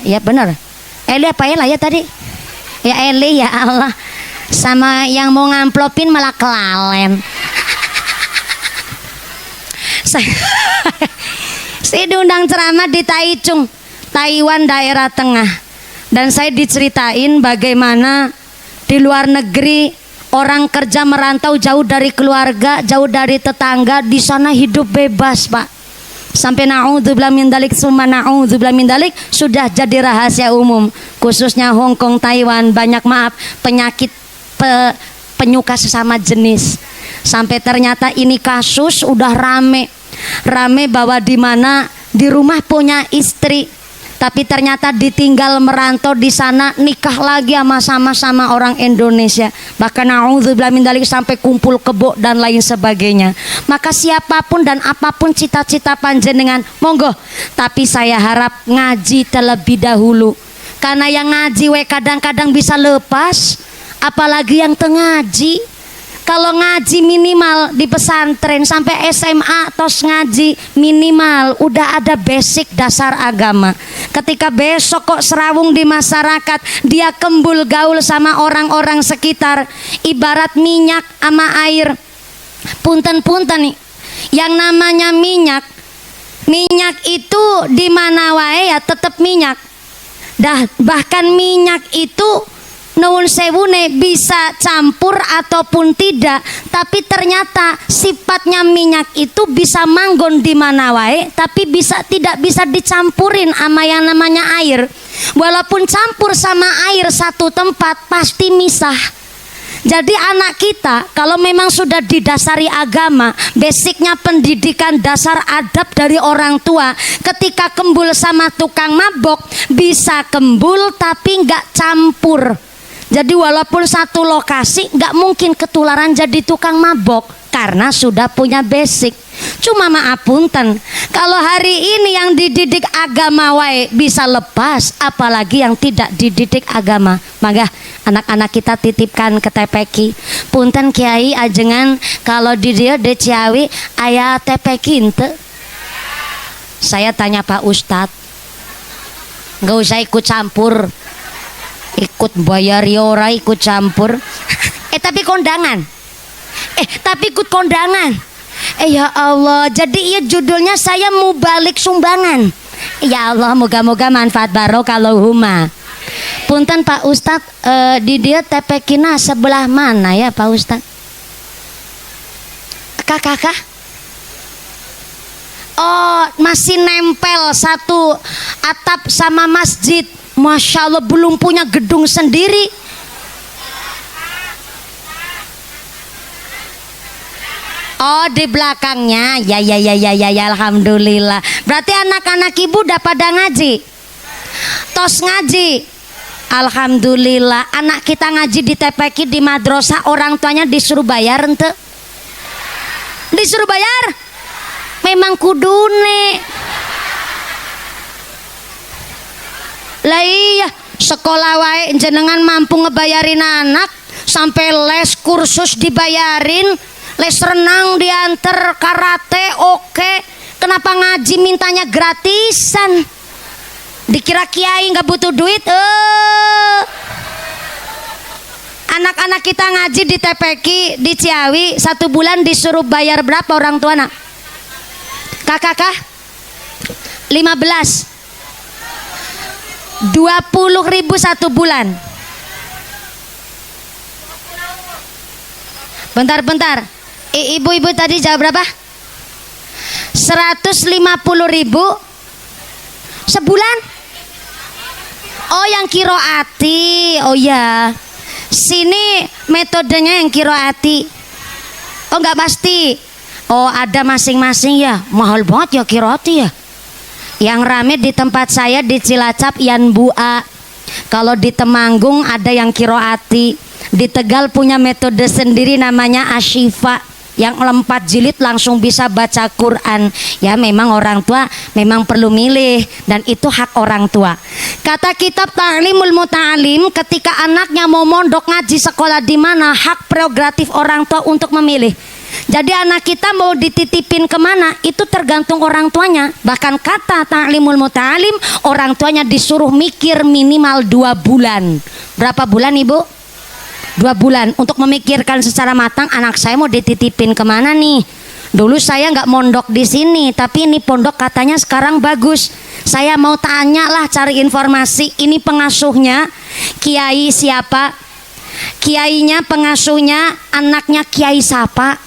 Ya benar. Eli apa Ella ya tadi? Ya Eli, ya Allah. Sama yang mau ngamplopin malah kelalen. Saya diundang ceramah di Taichung, Taiwan daerah tengah. Dan saya diceritain bagaimana di luar negeri orang kerja merantau jauh dari keluarga, jauh dari tetangga, di sana hidup bebas Pak. Sampai naudzubillah min dzalik summa naudzubillah min dzalik sudah jadi rahasia umum. Khususnya Hong Kong, Taiwan, banyak maaf penyakit penyuka sesama jenis. Sampai ternyata ini kasus udah rame bahwa di mana di rumah punya istri, tapi ternyata ditinggal merantau di sana, nikah lagi sama orang Indonesia. Bahkan naudzubillah min dzalik sampai kumpul kebo dan lain sebagainya. Maka siapapun dan apapun cita-cita panjenengan, monggo. Tapi saya harap ngaji terlebih dahulu. Karena yang ngaji kadang-kadang bisa lepas, apalagi yang tengaji. Kalau ngaji minimal di pesantren sampai SMA tos ngaji minimal udah ada basic dasar agama. Ketika besok kok serawung di masyarakat, dia kembul gaul sama orang-orang sekitar, ibarat minyak sama air. Punten-punten nih, yang namanya minyak itu di mana wae ya tetap minyak. Bahkan minyak itu nuwun sewune bisa campur ataupun tidak, tapi ternyata sifatnya minyak itu bisa manggon di mana wae, tapi tidak bisa dicampurin sama yang namanya air. Walaupun campur sama air satu tempat pasti misah. Jadi anak kita kalau memang sudah didasari agama, basicnya pendidikan dasar adab dari orang tua, ketika kembul sama tukang mabok bisa kembul tapi nggak campur. Jadi walaupun satu lokasi nggak mungkin ketularan jadi tukang mabok karena sudah punya basic. Cuma maaf punten, kalau hari ini yang dididik agama wae bisa lepas, apalagi yang tidak dididik agama. Maka anak-anak kita titipkan ke TPQ. Punten Kiai ajengan kalau di dia de Ciawi aya TPQ ente. Saya tanya Pak Ustadz, nggak usah ikut campur, ikut bayar yora ikut campur. Tapi kondangan. Tapi ikut kondangan. Ya Allah, jadi iya judulnya saya mau balik sumbangan. Ya Allah, moga-moga manfaat barokah Allahumma. Punten Pak Ustadz, di dia TPQ-na sebelah mana ya Pak Ustadz? Kakak? Oh, masih nempel satu atap sama masjid. Masya Allah, belum punya gedung sendiri. Oh, di belakangnya. Ya, alhamdulillah. Berarti anak-anak ibu udah pada ngaji? Tos ngaji. Alhamdulillah. Anak kita ngaji di TPQ di madrasah, orang tuanya disuruh bayar ente? Disuruh bayar? Memang kudune. Lah iya, sekolah wae jenengan mampu ngebayarin anak, sampai les kursus dibayarin, les renang diantar, karate oke. Kenapa ngaji mintanya gratisan? Dikira kiai nggak butuh duit? Anak-anak kita ngaji di TPQ di Ciawi 1 bulan disuruh bayar berapa orang tua nak? Kakak 15 20.000 1 bulan. Bentar. Ibu-ibu tadi jawab berapa? 150.000 sebulan. Oh, yang kiroati. Oh ya, sini metodenya yang kiroati. Oh, nggak pasti. Oh, ada masing-masing ya. Mahal banget ya kiroati ya. Yang rame di tempat saya di Cilacap Yan Bua. Kalau di Temanggung ada yang kiroati. Di Tegal punya metode sendiri namanya Asyifa, yang 4 jilid langsung bisa baca Quran. Ya memang orang tua memang perlu milih, dan itu hak orang tua. Kata kitab Ta'limul Muta'alim, ketika anaknya mau mondok ngaji sekolah di mana, hak prerogatif orang tua untuk memilih. Jadi anak kita mau dititipin kemana itu tergantung orang tuanya. Bahkan kata Ta'limul Muta'alim, orang tuanya disuruh mikir minimal 2 bulan. Berapa bulan ibu? 2 bulan untuk memikirkan secara matang, anak saya mau dititipin kemana nih. Dulu saya nggak mondok di sini, tapi ini pondok katanya sekarang bagus. Saya mau tanya lah, cari informasi. Ini pengasuhnya kiai siapa? Kiainya, pengasuhnya, anaknya kiai siapa?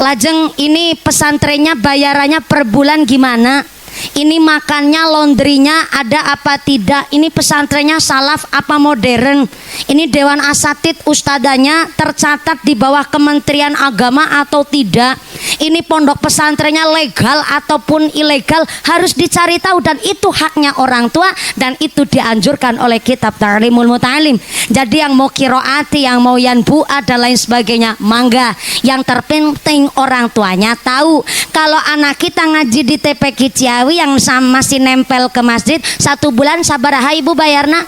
Lajeng ini pesantrennya bayarannya per bulan gimana? Ini makannya, laundrynya ada apa tidak? Ini pesantrennya salaf apa modern? Ini dewan asatid ustadanya tercatat di bawah Kementerian Agama atau tidak? Ini pondok pesantrennya legal ataupun ilegal, harus dicari tahu, dan itu haknya orang tua, dan itu dianjurkan oleh kitab Ta'limul Muta'alim. Jadi yang mau kiroati, yang mau yanbu'a dan lain sebagainya, mangga. Yang terpenting orang tuanya tahu. Kalau anak kita ngaji di TPQ Ciawi yang masih nempel ke masjid 1 bulan, sabaraha ibu bayarna?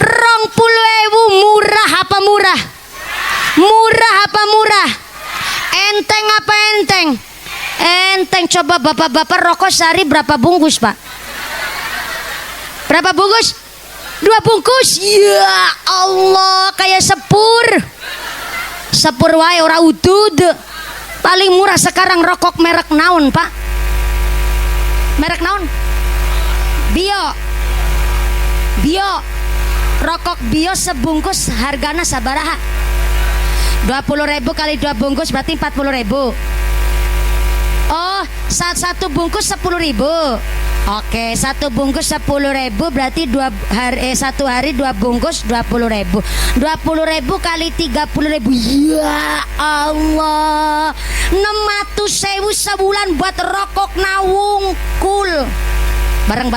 20.000. Murah apa murah? Murah apa murah? Enteng apa enteng? Enteng. Coba bapak-bapak rokok sehari berapa bungkus pak? Berapa bungkus? 2 bungkus. Ya Allah, kayak sepur. Sepur wae ora udud. Paling murah sekarang rokok merek naon pak? Merek naon? Bio. Rokok bio sebungkus hargana sabaraha? 20.000 kali 2 bungkus berarti 40.000. Oh, satu bungkus 10.000. Oke, satu bungkus 10.000 berarti satu hari 2 bungkus 20.000. 20.000 kali 30.000. Ya Allah, 600.000 sebulan buat rokok nawungkul. Bareng.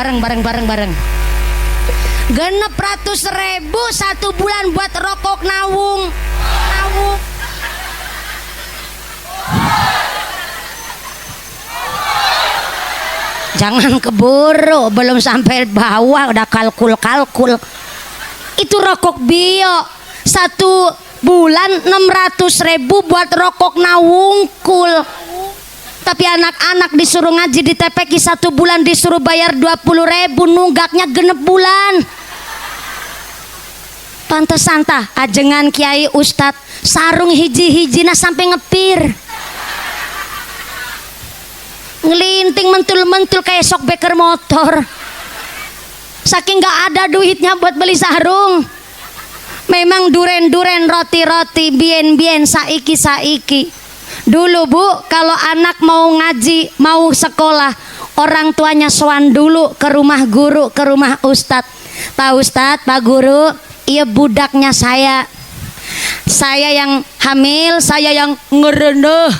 Genep 100.000 satu bulan buat rokok nawung. Jangan keburu, belum sampai bawah udah kalkul. Itu rokok bio satu bulan 600.000 buat rokok nawungkul. Tapi anak-anak disuruh ngaji di TPQ satu bulan disuruh bayar 20.000, nunggaknya genep bulan. Pantesan tah ajengan kiai ustad sarung hiji-hijina sampai ngepir. Ngelinting mentul-mentul kayak sok beker motor. Saking gak ada duitnya buat beli sarung. Memang duren-duren, roti-roti, bien-bien, saiki. Dulu Bu, kalau anak mau ngaji, mau sekolah, orang tuanya sowan dulu ke rumah guru, ke rumah ustad. Pak Ustad, Pak Guru, iya budaknya saya yang hamil, saya yang ngereneh,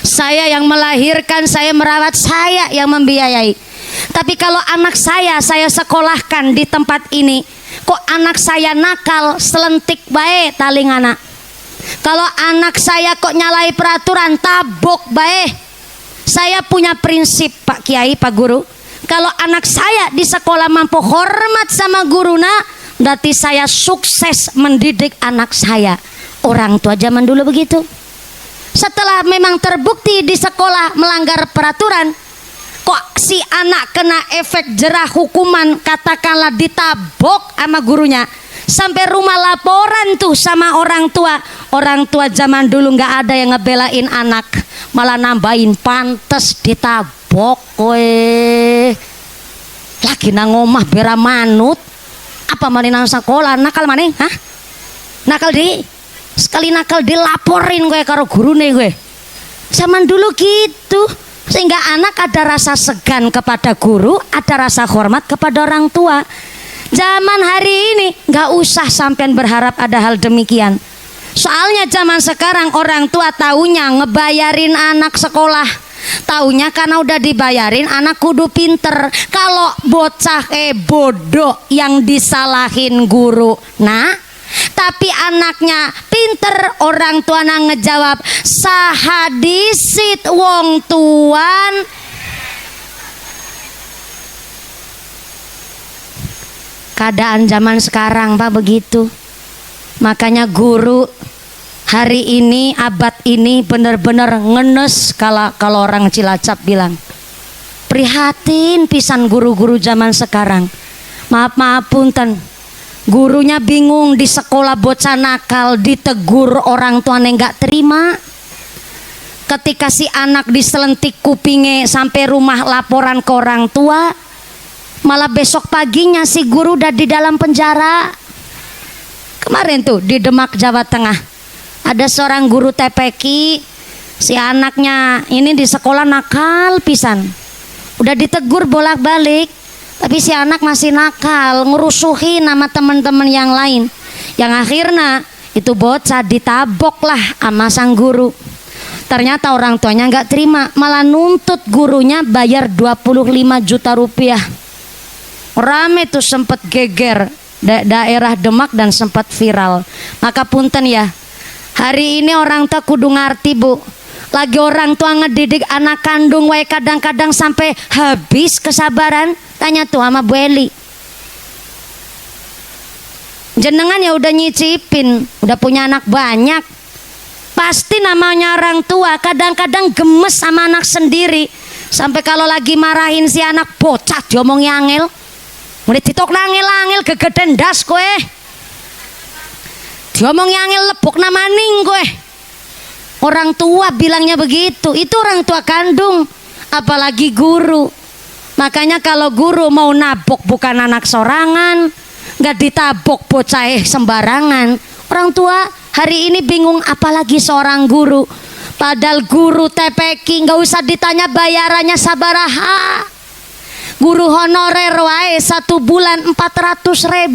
saya yang melahirkan, saya merawat, saya yang membiayai. Tapi kalau anak saya sekolahkan di tempat ini, kok anak saya nakal, selentik bae taling anak. Kalau anak saya kok nyalai peraturan, tabok bae. Saya punya prinsip Pak Kiai, Pak Guru, kalau anak saya di sekolah mampu hormat sama guruna, berarti saya sukses mendidik anak saya. Orang tua zaman dulu begitu. Setelah memang terbukti di sekolah melanggar peraturan, kok si anak kena efek jerah hukuman, katakanlah ditabok sama gurunya, sampai rumah laporan tuh sama orang tua. Orang tua zaman dulu nggak ada yang ngebelain anak, malah nambahin pantes ditabok kowe. Lagi nang omah bera manut, apa maneh nang sekolah nakal maneh? Hah? Nakal di sekali nakal dilaporin gue karo gurune gue. Zaman dulu gitu, sehingga anak ada rasa segan kepada guru, ada rasa hormat kepada orang tua. Zaman hari ini nggak usah sampean berharap ada hal demikian. Soalnya zaman sekarang orang tua taunya ngebayarin anak sekolah, taunya karena udah dibayarin anak kudu pinter. Kalau bocah bodoh yang disalahin guru, nah tapi anaknya pinter, orang tua nang ngejawab sahadisit wong tuan. Keadaan zaman sekarang Pak begitu. Makanya guru hari ini, abad ini bener-bener ngenes. Kalau orang Cilacap bilang prihatin pisan guru-guru zaman sekarang. Maaf punten, gurunya bingung di sekolah bocah nakal, ditegur orang tuanya nggak terima. Ketika si anak diselentik kupingnya sampai rumah laporan ke orang tua, malah besok paginya si guru udah di dalam penjara. Kemarin tuh di Demak, Jawa Tengah, ada seorang guru TPQ, si anaknya ini di sekolah nakal pisan, udah ditegur bolak-balik. Tapi si anak masih nakal, ngerusuhin nama teman-teman yang lain. Yang akhirnya itu bocah ditabok lah sama sang guru. Ternyata orang tuanya nggak terima, malah nuntut gurunya bayar 25 juta rupiah. Rame tuh sempet geger daerah Demak dan sempat viral. Maka punten ya, hari ini orang tua kudu ngerti Bu. Lagi orang tua ngedidik anak kandung wae kadang-kadang sampai habis kesabaran. Tanya tuh sama Bu Eli, jenengan ya udah nyicipin, udah punya anak banyak, pasti namanya orang tua kadang-kadang gemes sama anak sendiri. Sampai kalau lagi marahin si anak bocah diomongin angel, mulai ditok nangil-angil gegeden das kowe, diomongin angel lepuk namaning kowe. Orang tua bilangnya begitu, itu orang tua kandung, apalagi guru. Makanya kalau guru mau nabok bukan anak sorangan, nggak ditabok bocah sembarangan. Orang tua hari ini bingung, apalagi seorang guru. Padahal guru TPQ nggak usah ditanya bayarannya sabaraha. Guru honorer wae 1 bulan 400.000.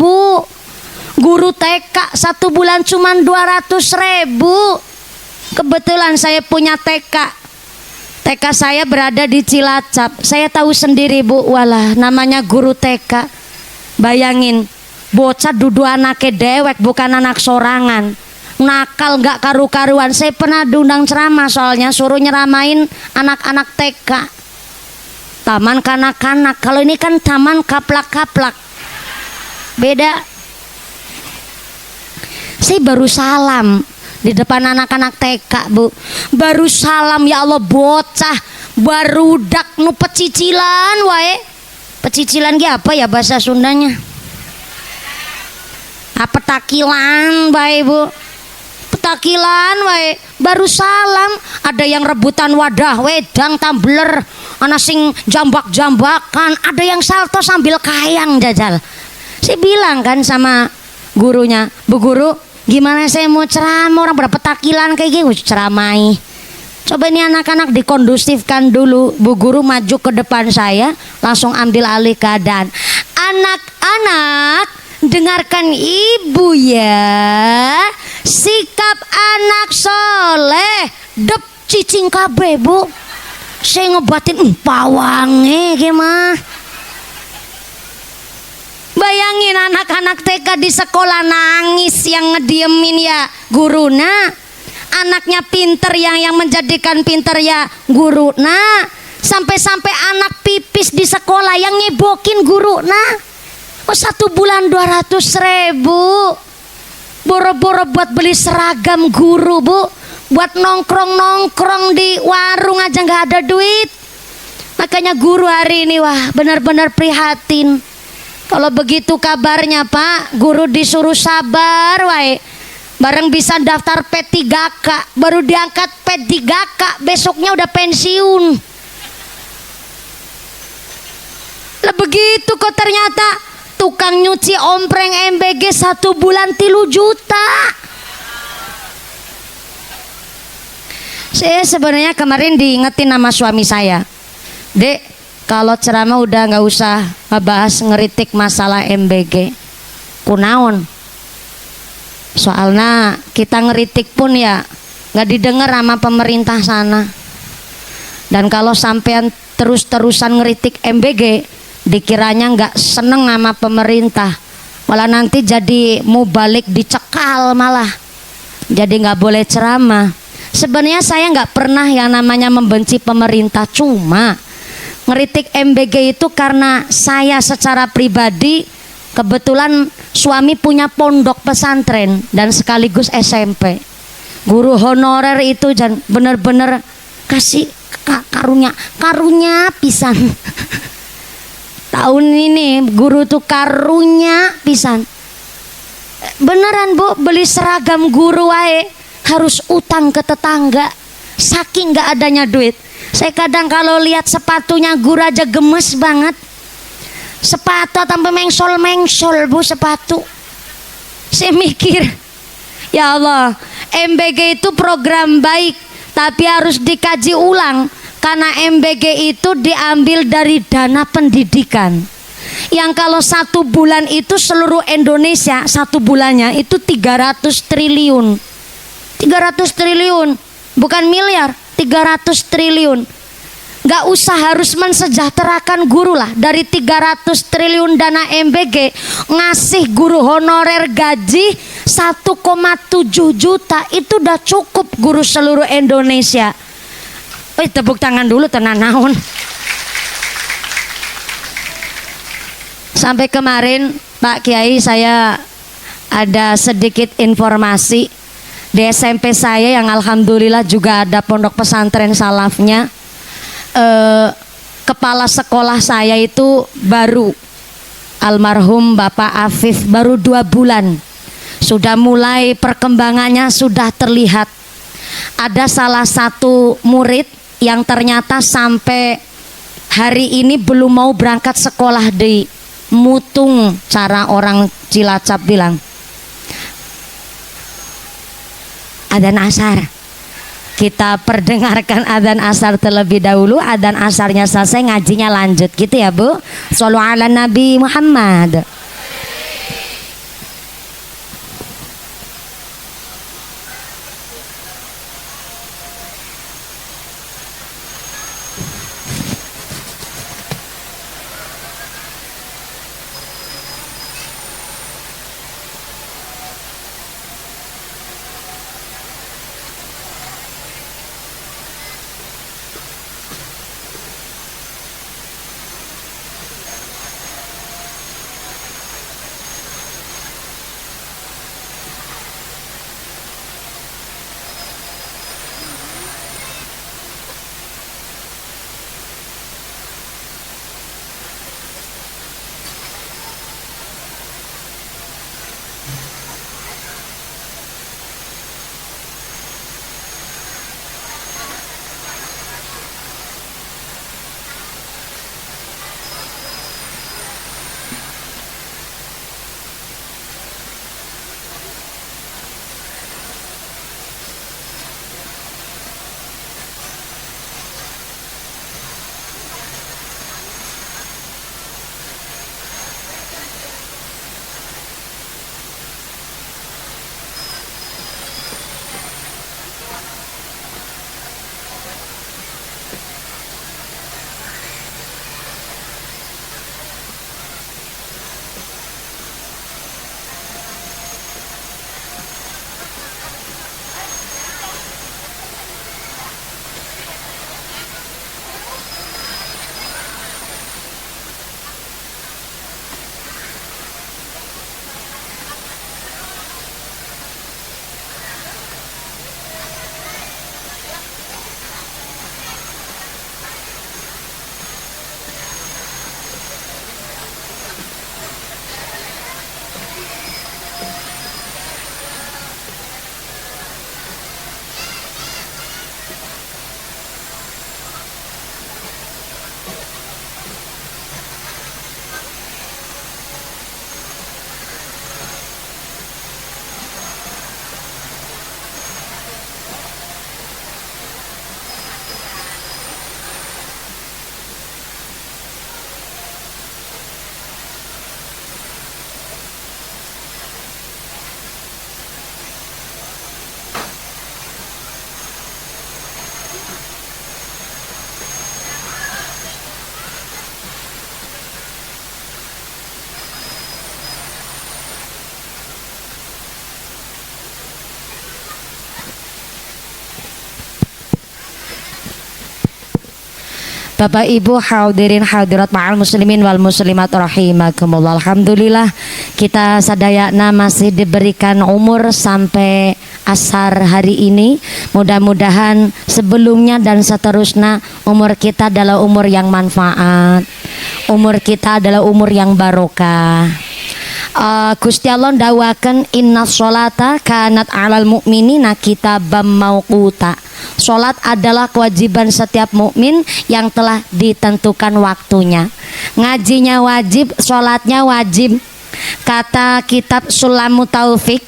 Guru TK 1 bulan cuma 200.000. Kebetulan saya punya TK. TK saya berada di Cilacap. Saya tahu sendiri Bu, walah namanya guru TK. Bayangin, bocah dudu anaknya dewek bukan anak sorangan. Nakal nggak karu-karuan. Saya pernah diundang ceramah soalnya suruh nyeramain anak-anak TK. Taman kanak-kanak. Kalau ini kan taman kaplak-kaplak. Beda. Saya baru salam di depan anak-anak TK Bu. Baru salam, ya Allah, bocah barudak nu pecicilan wae. Pecicilan ki apa ya bahasa Sundanya? Apa takilan bae Bu. Petakilan wae baru salam. Ada yang rebutan wadah wedang tumbler, ana sing jambak-jambakan, ada yang salto sambil kayang jajal. Saya bilang kan sama gurunya, Bu Guru, gimana saya mau ceramah orang berapa takilan kayak gitu, ceramai. Coba ini anak-anak dikondusifkan dulu. Bu Guru maju ke depan saya, langsung ambil alih keadaan. Anak-anak, dengarkan ibu ya. Sikap anak soleh dep cicing kabeh Bu. Saya ngebatin pawange gimana. Bayangin anak-anak TK di sekolah nangis, yang ngediemin ya guruna. Anaknya pinter, yang menjadikan pinter ya guruna. Sampai-sampai anak pipis di sekolah yang nyebokin guruna. Oh 1 bulan 200.000. Boro-boro buat beli seragam guru Bu. Buat nongkrong-nongkrong di warung aja nggak ada duit. Makanya guru hari ini wah benar-benar prihatin. Kalau begitu kabarnya Pak, guru disuruh sabar wae. Bareng bisa daftar P3K, baru diangkat P3K, besoknya udah pensiun. Lah begitu kok ternyata tukang nyuci ompreng MBG 1 bulan 3 juta. Saya sebenarnya kemarin diingetin nama suami saya, Dek, kalau ceramah udah nggak usah ngebahas ngeritik masalah MBG. Kunaon? Soalnya kita ngeritik pun ya nggak didengar sama pemerintah sana. Dan kalau sampean terus-terusan ngeritik MBG, dikiranya nggak seneng sama pemerintah, malah nanti jadi mau balik dicekal malah. Jadi nggak boleh ceramah. Sebenarnya saya nggak pernah yang namanya membenci pemerintah, cuma ngeritik MBG itu karena saya secara pribadi kebetulan suami punya pondok pesantren dan sekaligus SMP. Guru honorer itu bener-bener kasih karunya pisan. Tahun ini guru tuh karunya pisan. Beneran Bu, beli seragam guru wae harus utang ke tetangga, saking nggak adanya duit. Saya kadang kalau lihat sepatunya guru aja gemes banget. Sepatu tanpa mengsol Bu, sepatu. Saya mikir, ya Allah, MBG itu program baik, tapi harus dikaji ulang. Karena MBG itu diambil dari dana pendidikan, yang kalau 1 bulan itu seluruh Indonesia 1 bulannya itu 300 triliun. 300 triliun, bukan miliar, 300 triliun. Gak usah harus mensejahterakan guru lah. Dari 300 triliun dana MBG, ngasih guru honorer gaji 1,7 juta, itu udah cukup guru seluruh Indonesia. Tepuk tangan dulu tenan naon. Sampai kemarin Pak Kiai saya ada sedikit informasi di SMP saya yang alhamdulillah juga ada pondok pesantren salafnya. Kepala sekolah saya itu baru, almarhum Bapak Afif, baru 2 bulan. Sudah mulai perkembangannya sudah terlihat. Ada salah satu murid yang ternyata sampai hari ini belum mau berangkat sekolah di Mutung, cara orang Cilacap bilang. Adzan asar. Kita perdengarkan adzan asar terlebih dahulu. Adzan asarnya selesai, ngajinya lanjut gitu ya Bu. Shallu ala Nabi Muhammad. Bapak Ibu hadirin hadirat ma'al muslimin wal muslimat rahimakumullah. Alhamdulillah kita sadayana masih diberikan umur sampai asar hari ini. Mudah-mudahan sebelumnya dan seterusnya umur kita adalah umur yang manfaat. Umur kita adalah umur yang barokah. Gusti Allah dawakan inna sholata kanat alal mu'minina kitabam mauquta. Sholat adalah kewajiban setiap mukmin yang telah ditentukan waktunya. Ngajinya wajib, sholatnya wajib. Kata kitab Sulamu Taufik,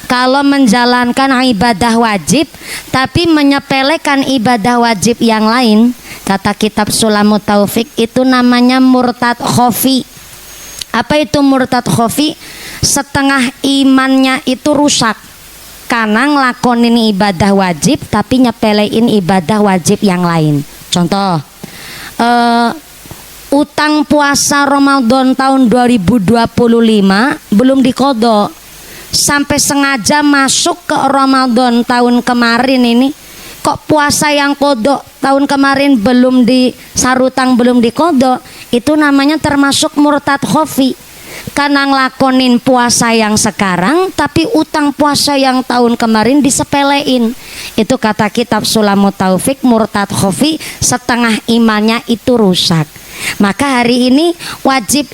kalau menjalankan ibadah wajib tapi menyepelekan ibadah wajib yang lain, kata kitab Sulamu Taufik, itu namanya murtad khofi. Apa itu murtad khofi? Setengah imannya itu rusak karena ngelakonin ibadah wajib tapi nyepelein ibadah wajib yang lain. Contoh, utang puasa Ramadan tahun 2025 belum diqodho, sampai sengaja masuk ke Ramadan tahun kemarin ini, kok puasa yang kodok tahun kemarin belum disarutang, belum diqodho, itu namanya termasuk murtad khofi. Karena ngelakonin puasa yang sekarang tapi utang puasa yang tahun kemarin disepelein. Itu kata kitab Sulamu Taufik, murtad khofi, setengah imannya itu rusak. Maka hari ini wajib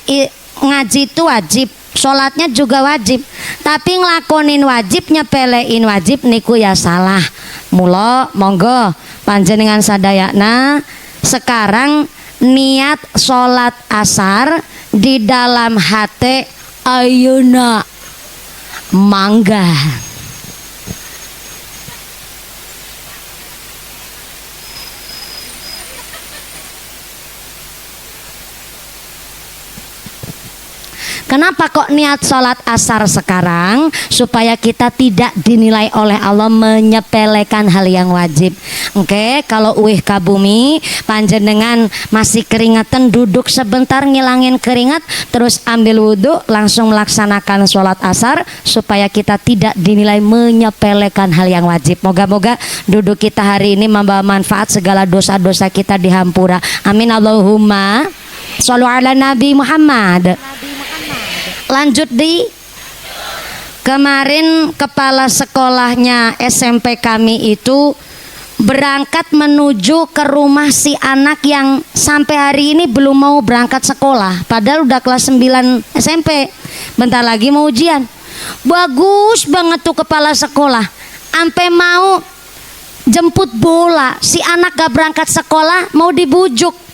ngaji itu wajib, sholatnya juga wajib, tapi ngelakonin wajib nyepelein wajib niku ya salah. Mula monggo panjenengan sadayana sekarang niat sholat asar di dalam hati ayeuna mangga. Kenapa kok niat sholat asar sekarang? Supaya kita tidak dinilai oleh Allah menyepelekan hal yang wajib. Oke, kalau uih ka bumi panjenengan masih keringatan, duduk sebentar ngilangin keringat, terus ambil wudhu, langsung melaksanakan sholat asar supaya kita tidak dinilai menyepelekan hal yang wajib. Moga-moga duduk kita hari ini membawa manfaat, segala dosa-dosa kita dihampura. Amin Allahumma shollu ala Nabi Muhammad. Lanjut di kemarin kepala sekolahnya SMP kami itu berangkat menuju ke rumah si anak yang sampai hari ini belum mau berangkat sekolah, padahal udah kelas 9 SMP, bentar lagi mau ujian. Bagus banget tuh kepala sekolah, sampai mau jemput bola, si anak gak berangkat sekolah, mau dibujuk.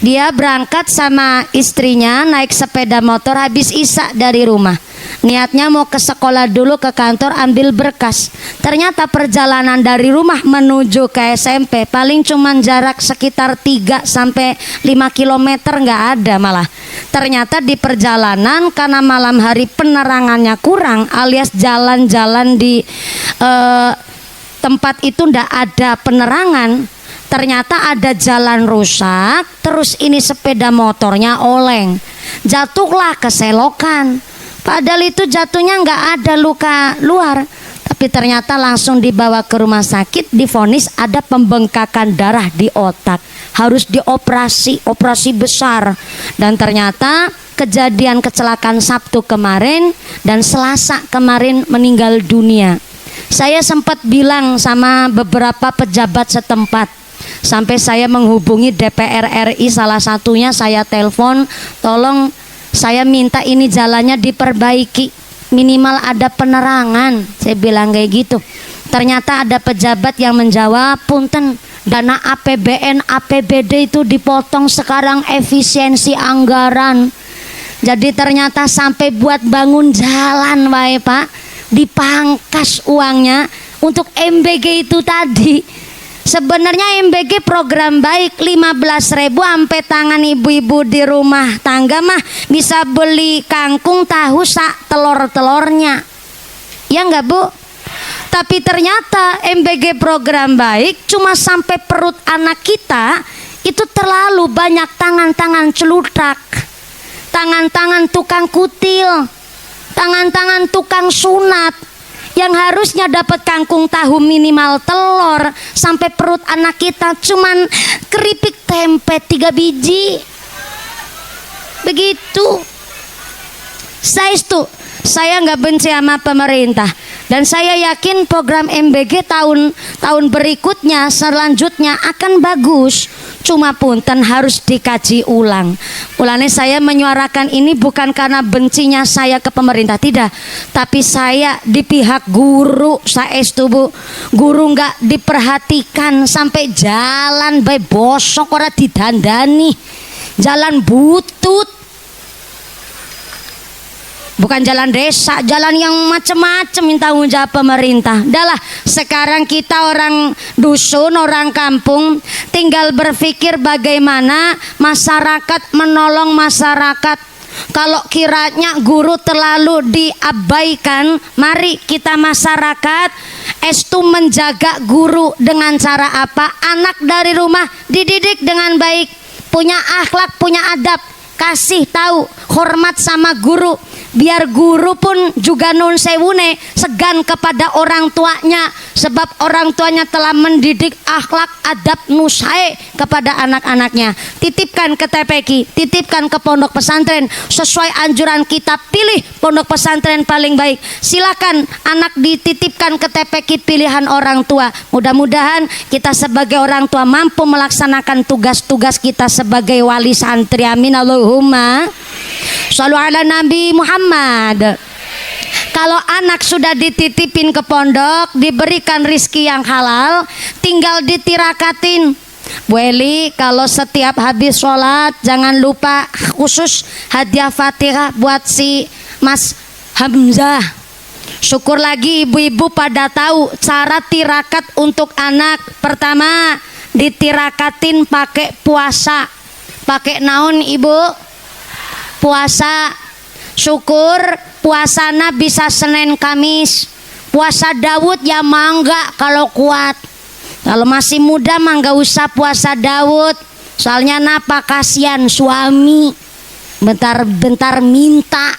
Dia berangkat sama istrinya naik sepeda motor habis isya dari rumah. Niatnya mau ke sekolah dulu, ke kantor ambil berkas. Ternyata perjalanan dari rumah menuju ke SMP paling cuman jarak sekitar 3 sampai 5 km, nggak ada malah. Ternyata di perjalanan karena malam hari penerangannya kurang alias jalan-jalan di tempat itu ndak ada penerangan. Ternyata ada jalan rusak, terus ini sepeda motornya oleng, jatuhlah ke selokan. Padahal itu jatuhnya nggak ada luka luar, tapi ternyata langsung dibawa ke rumah sakit, divonis ada pembengkakan darah di otak, harus dioperasi, operasi besar. Dan ternyata kejadian kecelakaan Sabtu kemarin dan Selasa kemarin meninggal dunia. Saya sempat bilang sama beberapa pejabat setempat, sampai saya menghubungi DPR RI, salah satunya saya telepon, tolong saya minta ini jalannya diperbaiki, minimal ada penerangan. Saya bilang kayak gitu. Ternyata ada pejabat yang menjawab, punten, dana APBN APBD itu dipotong sekarang, efisiensi anggaran. Jadi ternyata sampai buat bangun jalan wae Pak, dipangkas uangnya untuk MBG itu tadi. Sebenarnya MBG program baik, 15.000 sampai tangan ibu-ibu di rumah tangga mah bisa beli kangkung, tahu, sak telur-telurnya. Ya enggak Bu? Tapi ternyata MBG program baik cuma sampai perut anak kita itu terlalu banyak tangan-tangan celutak, tangan-tangan tukang kutil, tangan-tangan tukang sunat. Yang harusnya dapat kangkung, tahu, minimal telur, sampai perut anak kita cuman keripik tempe 3 biji. Begitu. Saya nggak benci sama pemerintah, dan saya yakin program MBG tahun berikutnya selanjutnya akan bagus. Cuma punten harus dikaji ulang. Ulane saya menyuarakan ini bukan karena bencinya saya ke pemerintah, tidak, tapi saya di pihak guru. Saestu Bu, guru nggak diperhatikan, sampai jalan bae bosok ora didandani, jalan butut. Bukan jalan desa, jalan yang macam-macam minta tanggung jawab pemerintah. Dahlah, sekarang kita orang dusun, orang kampung, tinggal berpikir bagaimana masyarakat menolong masyarakat. Kalau kiranya guru terlalu diabaikan, mari kita masyarakat estu menjaga guru dengan cara apa? Anak dari rumah dididik dengan baik, punya akhlak, punya adab, kasih tahu, hormat sama guru. Biar guru pun juga nun sewune segan kepada orang tuanya, sebab orang tuanya telah mendidik akhlak adab nusae kepada anak-anaknya. Titipkan ke TPQ, titipkan ke pondok pesantren sesuai anjuran kita, pilih pondok pesantren paling baik. Silakan anak dititipkan ke TPQ pilihan orang tua. Mudah-mudahan kita sebagai orang tua mampu melaksanakan tugas-tugas kita sebagai wali santri. Amin Allahumma shollu ala Nabi Muhammad. Kalau anak sudah dititipin ke pondok, diberikan rizki yang halal, tinggal ditirakatin. Bu Eli, kalau setiap habis sholat jangan lupa khusus hadiah Fatihah buat si Mas Hamzah. Syukur lagi ibu-ibu pada tahu cara tirakat untuk anak. Pertama, ditirakatin pakai puasa. Pakai naon Ibu? Puasa. syukur puasana bisa Senin Kamis. Puasa Daud ya mangga kalau kuat. Kalau masih muda mah nggak usah puasa Daud. Soalnya napa, kasihan suami bentar-bentar minta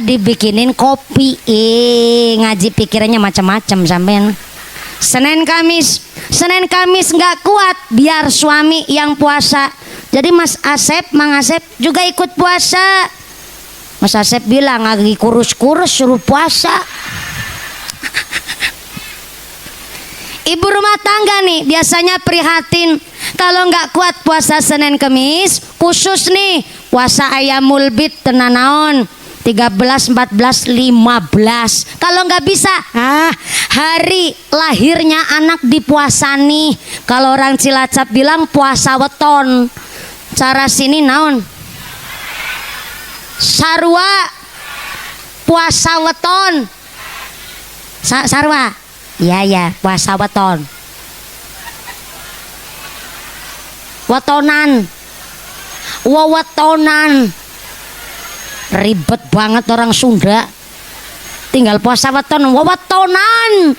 dibikinin kopi. Ngaji pikirannya macam-macam sampean. Senin Kamis nggak kuat, biar suami yang puasa. Jadi Mang Asep juga ikut puasa. Mas Asep bilang lagi kurus-kurus suruh puasa. Ibu rumah tangga nih biasanya prihatin kalau nggak kuat puasa Senin Kamis, khusus nih puasa Ayamul Bid tenanaon 13, 14, 15. Kalau nggak bisa, hari lahirnya anak dipuasani. Kalau orang Cilacap bilang puasa weton. Cara sini naon? Sarwa. Puasa weton. Sarwa. Iya, puasa weton. Wetonan. Wewetonan. Ribet banget orang Sunda. Tinggal puasa weton, wewetonan.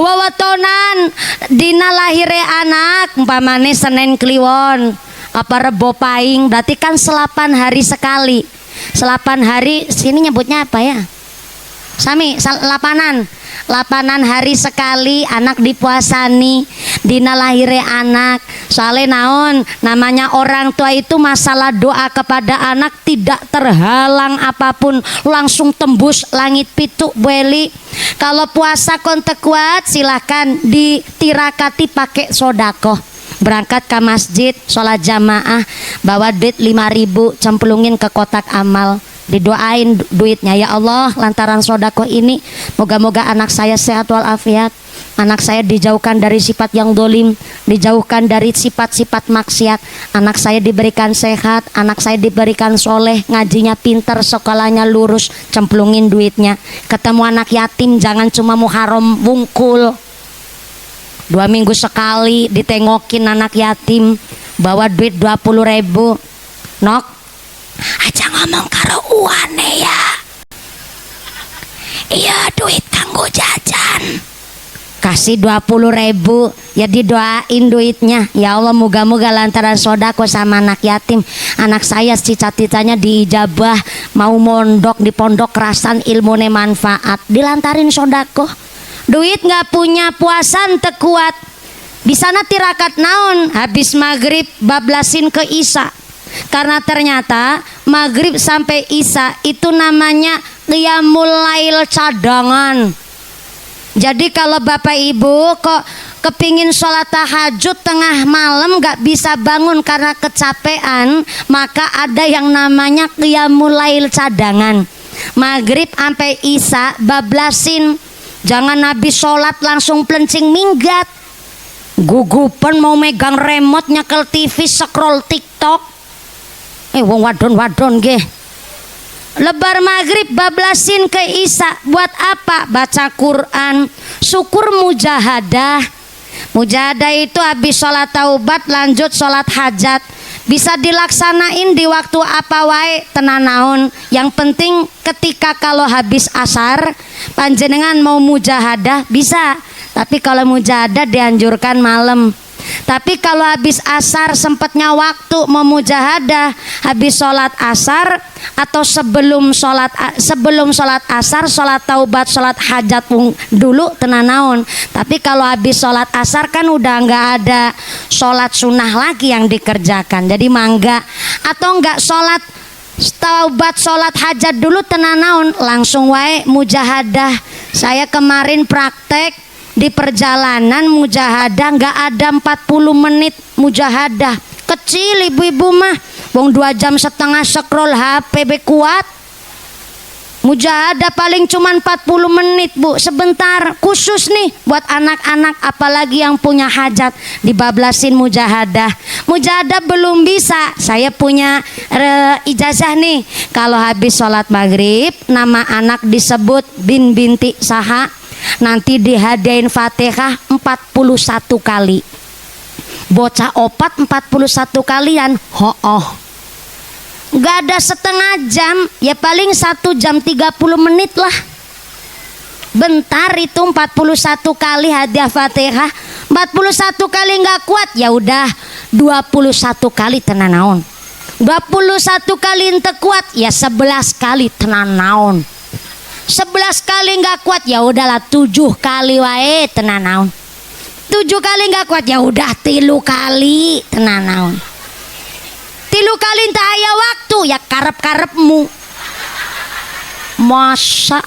Wewetonan dina lahire anak umpamane Senin Kliwon apa Rebo Paing, berarti kan 8 hari sekali. 8 hari sini nyebutnya apa ya? Sami, 8 hari sekali anak dipuasani dina lahire anak. Soalnya naon, namanya orang tua itu masalah doa kepada anak tidak terhalang apapun, langsung tembus langit pitu beli. Kalau puasa kontek kuat silahkan ditirakati pakai sodako. Berangkat ke masjid, sholat jamaah, bawa duit 5.000, cemplungin ke kotak amal. Didoain duitnya, ya Allah lantaran sodako ini moga-moga anak saya sehat walafiat, anak saya dijauhkan dari sifat yang dolim, dijauhkan dari sifat-sifat maksiat, anak saya diberikan sehat, anak saya diberikan soleh, ngajinya pinter, sekolahnya lurus. Cemplungin duitnya. Ketemu anak yatim jangan cuma Muharram wungkul, 2 minggu sekali ditengokin anak yatim, bawa duit 20.000. Nok aja ngomong karo uane ya. Iya duit kanggo jajan. Kasih 20.000, ya didoain duitnya. Ya Allah moga-moga lantaran sodako sama anak yatim, anak saya cita-citanya diijabah, mau mondok di pondok kerasan ilmune manfaat, dilantarin sodako. Duit nggak punya, puasa ente kuat. Di sana tirakat naon, habis maghrib bablasin ke isya. Karena ternyata maghrib sampai isya itu namanya qiyamul lail cadangan. Jadi kalau bapak ibu kok kepingin sholat tahajud tengah malam gak bisa bangun karena kecapean, maka ada yang namanya qiyamul lail cadangan. Maghrib sampai isya bablasin. Jangan habis sholat langsung plencing minggat, gugupan mau megang remote, nyekel TV, scroll TikTok. Wong wadon ge. Lebar maghrib bablasin ke isya. Buat apa? Baca Quran. Syukur mujahadah. Mujahadah itu habis sholat taubat lanjut sholat hajat. Bisa dilaksanain di waktu apa wae tenanaon. Yang penting ketika kalau habis asar panjenengan mau mujahadah bisa. Tapi kalau mujahadah dianjurkan malam. Tapi kalau habis asar sempatnya waktu mau mujahadah, habis sholat asar atau sebelum sholat asar, sholat taubat, sholat hajat dulu tenanaon. Tapi kalau habis sholat asar kan udah nggak ada sholat sunnah lagi yang dikerjakan, jadi mangga. Atau nggak sholat taubat, sholat hajat dulu tenanaon, langsung wae mujahadah. Saya kemarin praktek di perjalanan mujahadah, nggak ada 40 menit mujahadah. Kecil ibu-ibu mah, wong 2,5 jam scroll HP be kuat. Mujahadah paling cuma 40 menit bu, sebentar. Khusus nih buat anak-anak apalagi yang punya hajat, dibablasin mujahadah. Mujahadah belum bisa, saya punya ijazah nih. Kalau habis sholat maghrib nama anak disebut bin binti saha, nanti dihadain Fatihah 41 kali. Bocah opat 41 kalian. Gak ada setengah jam, ya paling 1 jam 30 menit lah. Bentar itu 41 kali hadiah Fatihah. 41 kali nggak kuat, ya udah 21 kali tenan naon. 21 kali ente kuat, ya 11 kali tenan naon. 11 kali nggak kuat, ya udahlah 7 kali wae tenan naon. 7 kali nggak kuat, ya udah 3 kali tenan naon. 3 kali ente aya waktu, ya karep-karepmu. Masa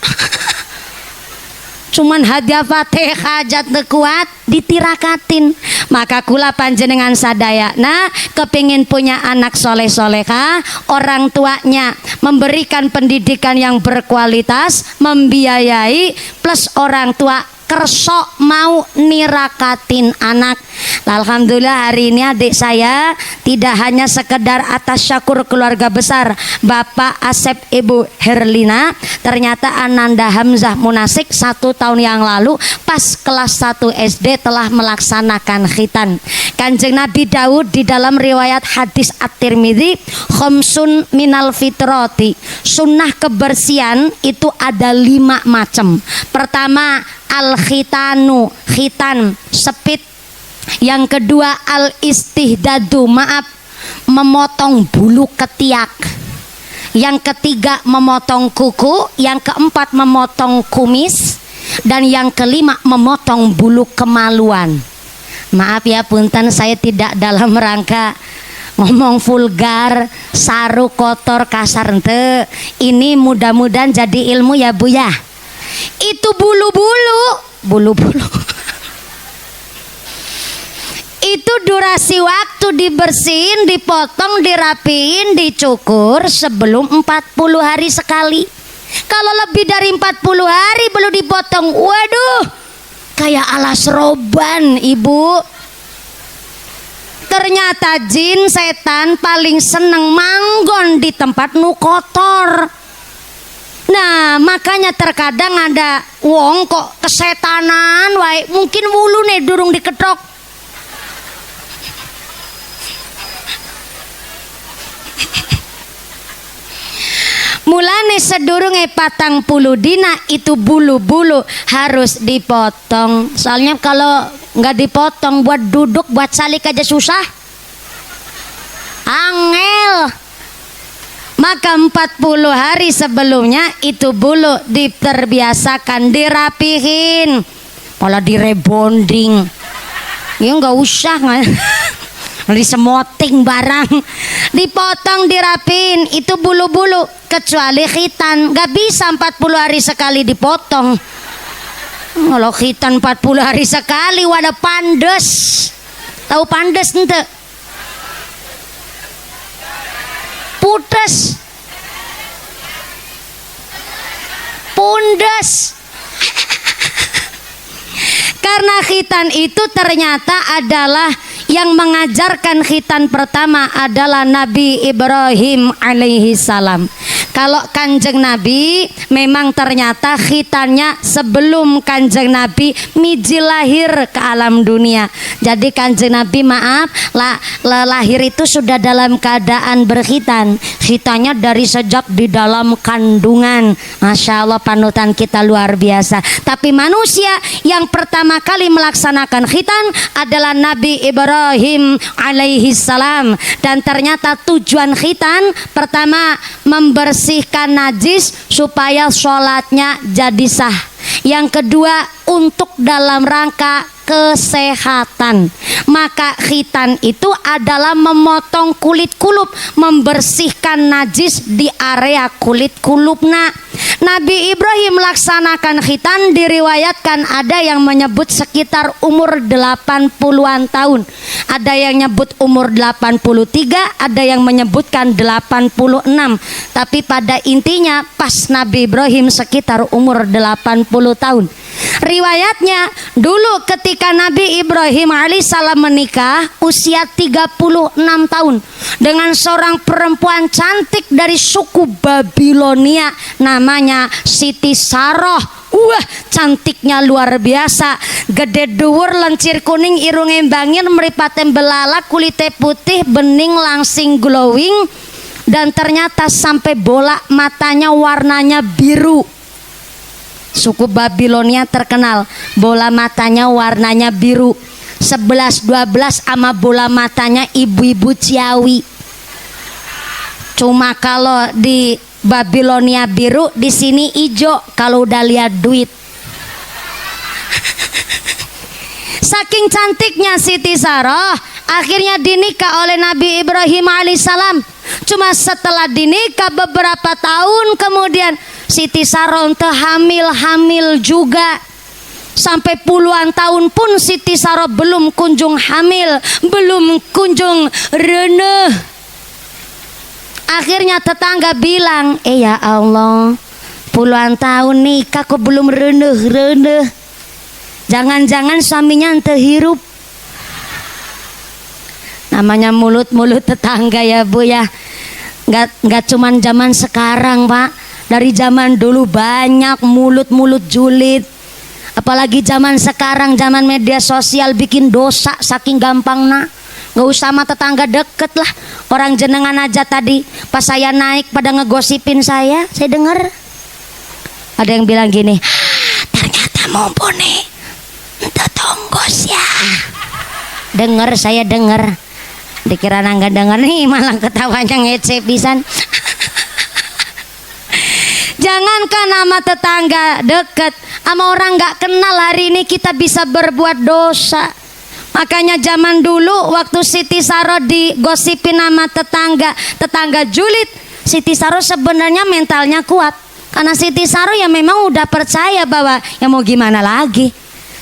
cuman hadiah Fatihah aja teu kuat ditirakatin. Maka kula panjenengan sadayana kepingin punya anak soleh solehah, orang tuanya memberikan pendidikan yang berkualitas, membiayai, plus orang tua kerso mau nirakatin anak. Alhamdulillah hari ini adik saya tidak hanya sekedar atas syukur keluarga besar Bapak Asep Ibu Herlina, ternyata Ananda Hamzah Munasik 1 tahun yang lalu pas kelas 1 SD telah melaksanakan khitan. Kanjeng Nabi Daud di dalam riwayat hadis At-Tirmidzi, khamsun minal fitrati, sunnah kebersihan itu ada 5 macam. Pertama al-khitanu, khitan, sepit. Yang kedua al-istihdadu, maaf, memotong bulu ketiak. Yang ketiga memotong kuku. Yang keempat memotong kumis. Dan yang kelima memotong bulu kemaluan. Maaf ya punten, saya tidak dalam rangka ngomong vulgar, saru, kotor, kasar ente. Ini mudah-mudahan jadi ilmu ya Bu ya. Itu bulu-bulu itu durasi waktu dibersihin, dipotong, dirapiin, dicukur sebelum 40 hari sekali. Kalau lebih dari 40 hari belum dipotong, waduh, kayak alas roban ibu. Ternyata jin setan paling seneng manggon di tempat nu kotor. Nah makanya terkadang ada wong kok kesetanan wae, mungkin wulune durung diketok. Mulane sedurunge 40 dina itu bulu-bulu harus dipotong. Soalnya kalau nggak dipotong buat duduk, buat salik aja susah. Angel. Maka 40 hari sebelumnya itu bulu diterbiasakan, dirapihin. Malah direbonding. Ya nggak usah disemoting barang, dipotong, dirapin itu bulu-bulu, kecuali khitan gak bisa 40 hari sekali dipotong. Kalau khitan 40 hari sekali wadah pandes. Tahu pandes ente? Pudes, pundes. Karena khitan itu ternyata adalah yang mengajarkan khitan pertama adalah Nabi Ibrahim alaihi salam. Kalau Kanjeng Nabi memang ternyata khitannya sebelum Kanjeng Nabi miji lahir ke alam dunia. Jadi Kanjeng Nabi maaf lahir itu sudah dalam keadaan berkhitan. Khitannya dari sejak di dalam kandungan. Masya Allah, panutan kita luar biasa. Tapi manusia yang pertama kali melaksanakan khitan adalah Nabi Ibrahim alaihi salam. Dan ternyata tujuan khitan pertama membersihkan najis supaya sholatnya jadi sah. Yang kedua untuk dalam rangka kesehatan. Maka khitan itu adalah memotong kulit kulup, membersihkan najis di area kulit kulupna. Nabi Ibrahim melaksanakan khitan diriwayatkan ada yang menyebut sekitar umur 80-an tahun, ada yang nyebut umur 83, ada yang menyebutkan 86. Tapi pada intinya pas Nabi Ibrahim sekitar umur 80 tahun. Riwayatnya dulu ketika Nabi Ibrahim alaihissalam menikah usia 36 tahun dengan seorang perempuan cantik dari suku Babilonia namanya Siti Saroh. Wah, cantiknya luar biasa, gede dhuwur, lencir kuning, irung embangin, meripaten belalak, kulite putih, bening, langsing, glowing. dan ternyata sampai bola matanya warnanya biru. Suku Babilonia terkenal bola matanya warnanya biru. 11-12 sama bola matanya ibu-ibu Ciawi. Cuma kalau di Babilonia biru, di sini hijau kalau udah lihat duit. Saking cantiknya Siti Saroh, akhirnya dinikah oleh Nabi Ibrahim alaihissalam. Cuma setelah dinikah beberapa tahun kemudian Siti Saroh hamil juga. Sampai puluhan tahun pun Siti Saroh belum kunjung hamil, belum kunjung reneh. Akhirnya tetangga bilang, ya Allah, puluhan tahun nikah kok belum reneh. Jangan-jangan suaminya ente hirup. Namanya mulut-mulut tetangga ya Bu ya. Nggak cuman zaman sekarang Pak. Dari zaman dulu banyak mulut-mulut julid. Apalagi zaman sekarang, zaman media sosial bikin dosa saking gampangnya. Nggak usah sama tetangga deket lah. Orang jenengan aja tadi pas saya naik pada ngegosipin saya dengar. Ada yang bilang gini, ternyata mumpuni ente tonggos ya. Saya denger. Dikira nggak denger nih malah ketawanya ngece pisan. Jangankan sama tetangga deket, sama orang nggak kenal hari ini kita bisa berbuat dosa. Makanya zaman dulu waktu Siti Saroh digosipin sama tetangga julid, Siti Saroh sebenarnya mentalnya kuat. Karena Siti Saroh ya memang udah percaya bahwa ya mau gimana lagi.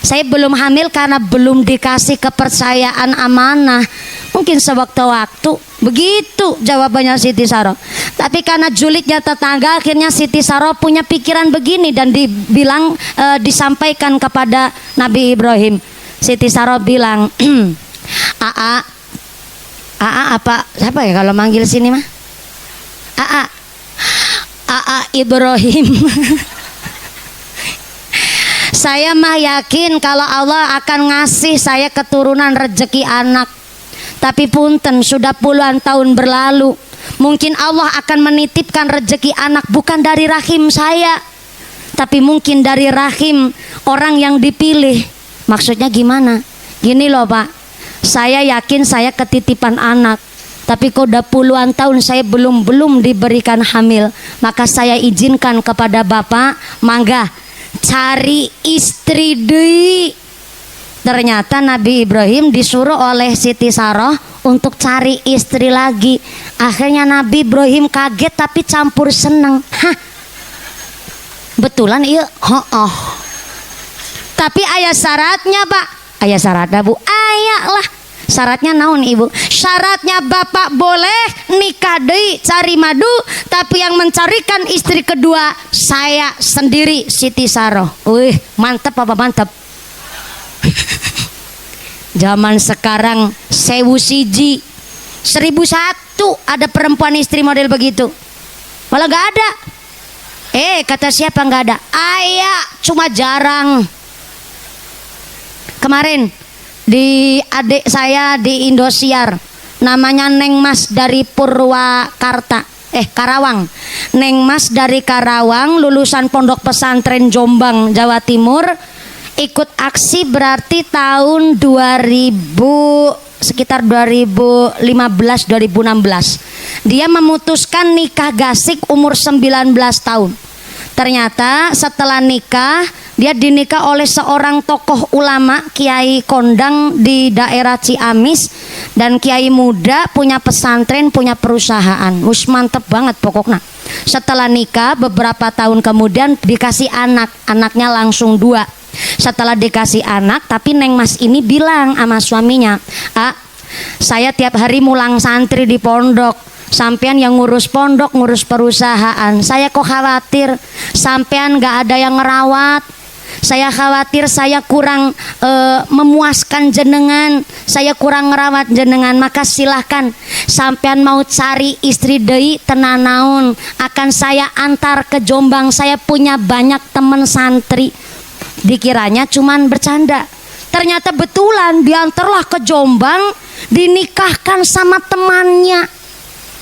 Saya belum hamil karena belum dikasih kepercayaan amanah. Mungkin sewaktu-waktu. Begitu jawabannya Siti Saroh. Tapi karena julidnya tetangga, akhirnya Siti Saroh punya pikiran begini dan disampaikan kepada Nabi Ibrahim. Siti Saroh bilang, Aa apa? Siapa ya kalau manggil sini mah? Aa Ibrahim. Saya mah yakin kalau Allah akan ngasih saya keturunan rezeki anak. Tapi punten sudah puluhan tahun berlalu. Mungkin Allah akan menitipkan rezeki anak bukan dari rahim saya, tapi mungkin dari rahim orang yang dipilih. Maksudnya gimana? Gini loh Pak, saya yakin saya ketitipan anak, tapi kok udah puluhan tahun saya belum diberikan hamil. Maka saya izinkan kepada Bapak, mangga cari istri deui. Ternyata Nabi Ibrahim disuruh oleh Siti Saroh untuk cari istri lagi. Akhirnya Nabi Ibrahim kaget tapi campur seneng. Hah, betulan iya? Oh. Tapi ayah syaratnya Pak. Ayah syaratnya Bu? Ayah lah. Syaratnya naon Ibu? Syaratnya Bapak boleh nikah deui cari madu, tapi yang mencarikan istri kedua saya sendiri, Siti Saroh. Wih, mantep apa mantep? Zaman sekarang 1001 ada perempuan istri model begitu. Malah gak ada. Kata siapa gak ada? Ayah, cuma jarang. Kemarin di adik saya di Indosiar, namanya Neng Mas dari Karawang. Neng Mas dari Karawang, lulusan Pondok Pesantren Jombang, Jawa Timur. Ikut aksi berarti tahun 2016. Dia memutuskan nikah gasik umur 19 tahun. Ternyata setelah nikah, dia dinikah oleh seorang tokoh ulama, Kiai Kondang di daerah Ciamis, dan Kiai muda, punya pesantren, punya perusahaan. Mantep banget pokoknya. Setelah nikah beberapa tahun kemudian dikasih anaknya langsung 2. Setelah dikasih anak, tapi Neng Mas ini bilang sama suaminya, saya tiap hari mulang santri di pondok, sampean yang ngurus pondok, ngurus perusahaan. Saya kok khawatir sampean gak ada yang ngerawat. Saya khawatir saya kurang memuaskan jenengan, saya kurang ngerawat jenengan. Maka silahkan sampean mau cari istri deui tenanaun, akan saya antar ke Jombang. Saya punya banyak teman santri. Dikiranya cuman bercanda, ternyata betulan diantarlah ke Jombang, dinikahkan sama temannya.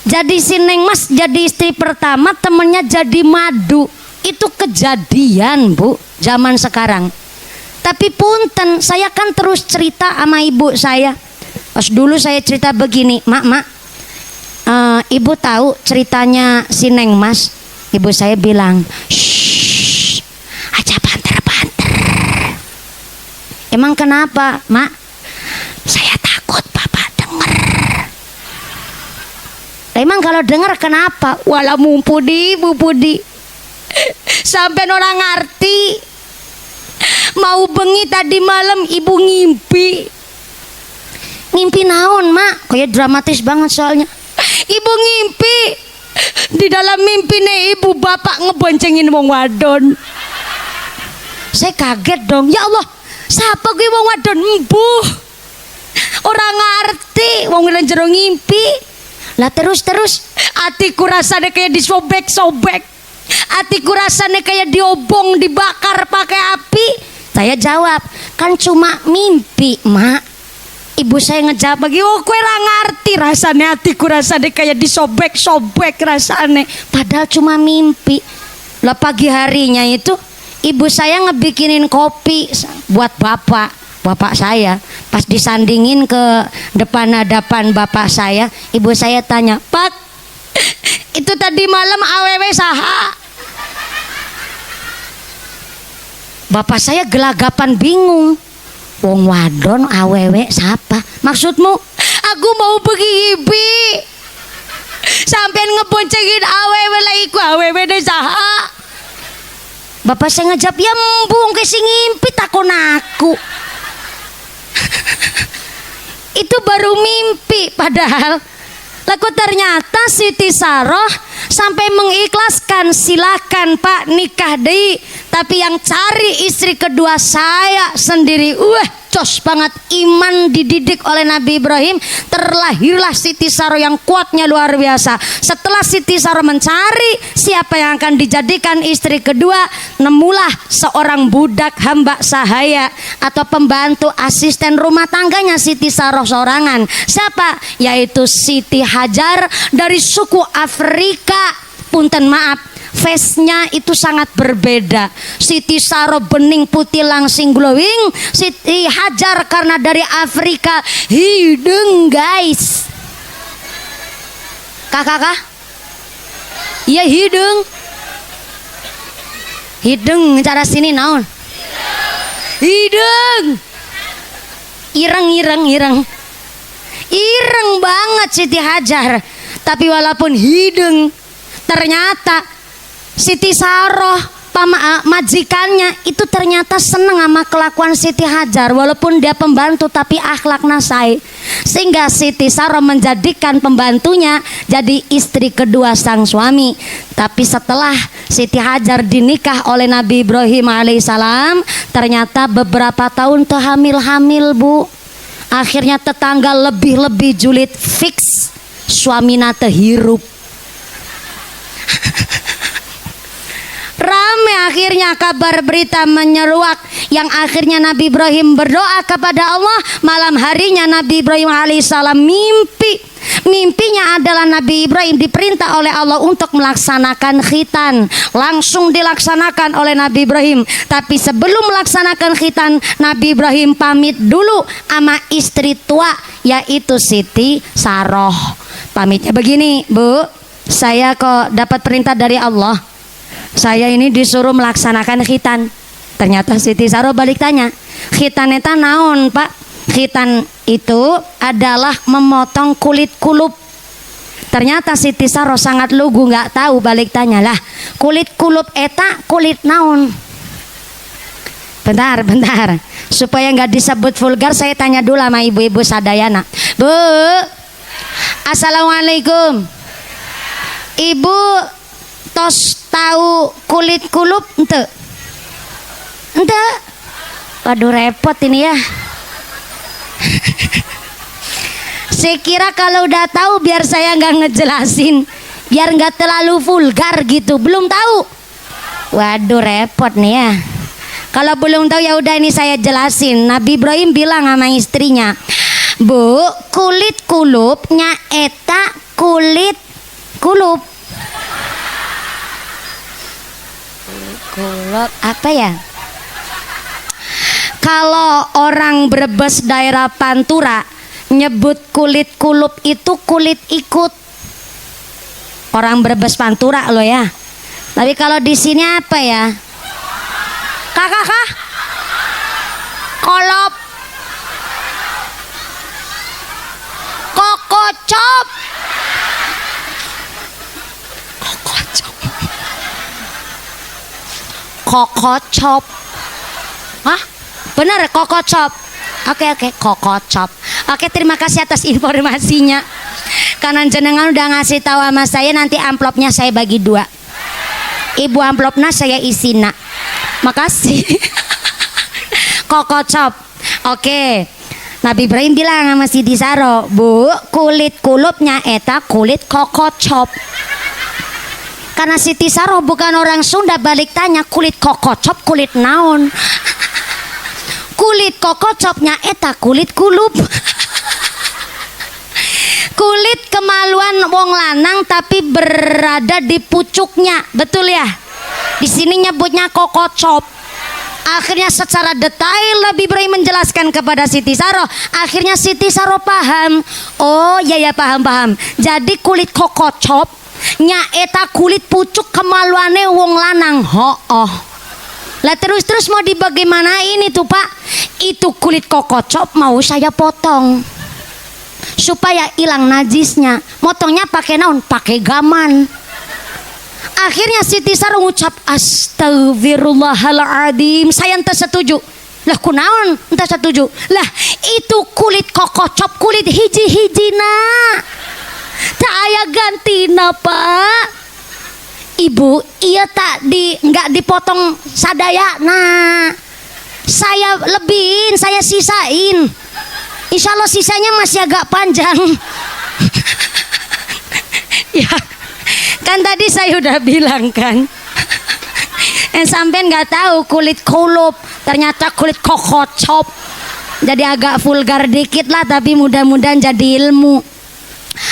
Jadi si Neng Mas jadi istri pertama, temennya jadi madu. Itu kejadian Bu, zaman sekarang. Tapi punten, saya kan terus cerita sama ibu saya. Pas dulu saya cerita begini, mak, ibu tahu ceritanya si Neng Mas. Ibu saya bilang, shh, aja banter-banter. Emang kenapa, mak? Saya takut bapak denger. Emang kalau denger kenapa? Walah mumpudi, Bu Budi. Sampai orang ngerti. Mau bengi tadi malam ibu ngimpi. Ngimpi naon, mak? Kayak dramatis banget soalnya. Ibu ngimpi. Di dalam mimpi nih ibu bapak ngeboncengin wong wadon. Saya kaget dong. Ya Allah, siapa gue wong wadon? Embuh. Orang ngerti wong jero ngimpi. Lah terus atiku rasanya kayak disobek-sobek. Atiku rasanya kayak diobong, dibakar pakai api. Saya jawab, kan cuma mimpi, mak. Ibu saya ngejawab lagi, oh kue ra ngerti rasanya, hatiku rasanya kayak disobek-sobek rasanya. Padahal cuma mimpi. Lah pagi harinya itu ibu saya ngebikinin kopi buat bapak saya. Pas disandingin ke depan hadapan bapak saya, ibu saya tanya, Pak, itu tadi malam awewe saha? Bapak saya gelagapan bingung. Wong wadon awewe siapa? Maksudmu? Aku mau pergi ibi. Sampean ngeboncengin awewe lah iku awewe deh saha? Bapak saya ngejawab, ya mbung ke sing ngimpi takon aku. Itu baru mimpi padahal. Laku ternyata Siti Saroh sampai mengikhlaskan, silakan Pak nikah deh. Tapi yang cari istri kedua saya sendiri. Cos banget, iman dididik oleh Nabi Ibrahim. Terlahirlah Siti Saroh yang kuatnya luar biasa. Setelah Siti Saroh mencari siapa yang akan dijadikan istri kedua, nemulah seorang budak hamba sahaya atau pembantu asisten rumah tangganya Siti Saroh sorangan. Siapa? Yaitu Siti Hajar dari suku Afrika. Punten maaf, face-nya itu sangat berbeda. Siti Saroh bening putih langsing glowing. Siti Hajar karena dari Afrika hidung guys. Kakak? Iya hidung. Hidung cara sini naon? Hidung. Ireng. Ireng banget Siti Hajar. Tapi walaupun hidung, ternyata Siti Saroh majikannya itu ternyata seneng sama kelakuan Siti Hajar. Walaupun dia pembantu tapi akhlak nasai. Sehingga Siti Saroh menjadikan pembantunya jadi istri kedua sang suami. Tapi setelah Siti Hajar dinikah oleh Nabi Ibrahim alaihissalam, ternyata beberapa tahun hamil Bu. Akhirnya tetangga lebih julid fix suamina terhirup. Rame akhirnya kabar berita menyeruak yang akhirnya Nabi Ibrahim berdoa kepada Allah. Malam harinya Nabi Ibrahim alaihissalam mimpi. Mimpinya adalah Nabi Ibrahim diperintah oleh Allah untuk melaksanakan khitan. Langsung dilaksanakan oleh Nabi Ibrahim. Tapi sebelum melaksanakan khitan, Nabi Ibrahim pamit dulu sama istri tua yaitu Siti Saroh. Pamitnya begini, Bu, saya kok dapat perintah dari Allah. Saya ini disuruh melaksanakan khitan. Ternyata Siti Saroh balik tanya, khitan eta naon Pak? Khitan itu adalah memotong kulit kulup. Ternyata Siti Saroh sangat lugu, nggak tahu, balik tanya lah, kulit kulup eta kulit naon? Bentar, supaya nggak disebut vulgar saya tanya dulu sama ibu-ibu sadayana. Bu, assalamualaikum. Ibu tos tahu kulit kulup ente? Ente? Waduh repot ini ya. Saya kira kalau udah tahu biar saya nggak ngejelasin, biar nggak terlalu vulgar gitu. Belum tahu? Waduh repot nih ya. Kalau belum tahu ya udah ini saya jelasin. Nabi Ibrahim bilang sama istrinya, Bu, kulit kulupnya eta kulit kulup. Kulop apa ya? Kalau orang Brebes daerah Pantura nyebut kulit kulup itu kulit ikut. Orang Brebes Pantura loh ya. Tapi kalau di sini apa ya? Kakak? Kolop. Kokocop. Kokocop. Hah? Benar kokocop. Oke, kokocop. Oke, terima kasih atas informasinya. Karena jenengan udah ngasih tahu sama saya, nanti amplopnya saya bagi 2. Ibu amplopnya saya isi nak. Makasih. Kokocop. Oke. Nabi Ibrahim bilang sama Siti Saro, Bu, kulit kulupnya eta kulit kokocop. Karena Siti Saro bukan orang Sunda, balik tanya kulit kokocop kulit naon. Kulit kokocopnya eta kulit kulup. Kulit kemaluan wong lanang tapi berada di pucuknya, betul ya? Di sini nyebutnya kokocop. Akhirnya secara detail Nabi Ibrahim menjelaskan kepada Siti Saro. Akhirnya Siti Saro paham. Oh ya paham. Jadi kulit kokocop nya eta kulit pucuk kemaluane wong lanang. Lah terus mau dibagaimanain itu Pak? Itu kulit kokocop mau saya potong supaya hilang najisnya. Motongnya pakai naon? Pakai gaman. Akhirnya Siti Saro ngucap astagfirullahaladzim, saya ente setuju. Lah kunaon ente setuju? Lah itu kulit kokocop kulit hiji-hijina. Tak aya gantina Pak. Ibu, iya tak nggak dipotong sadaya. Nah, saya lebihin, saya sisain. Insya Allah sisanya masih agak panjang. Ya. Kan tadi saya udah bilang kan. Sampean nggak tahu kulit kulup, ternyata kulit kokocop. Jadi agak vulgar dikit lah, tapi mudah-mudahan jadi ilmu.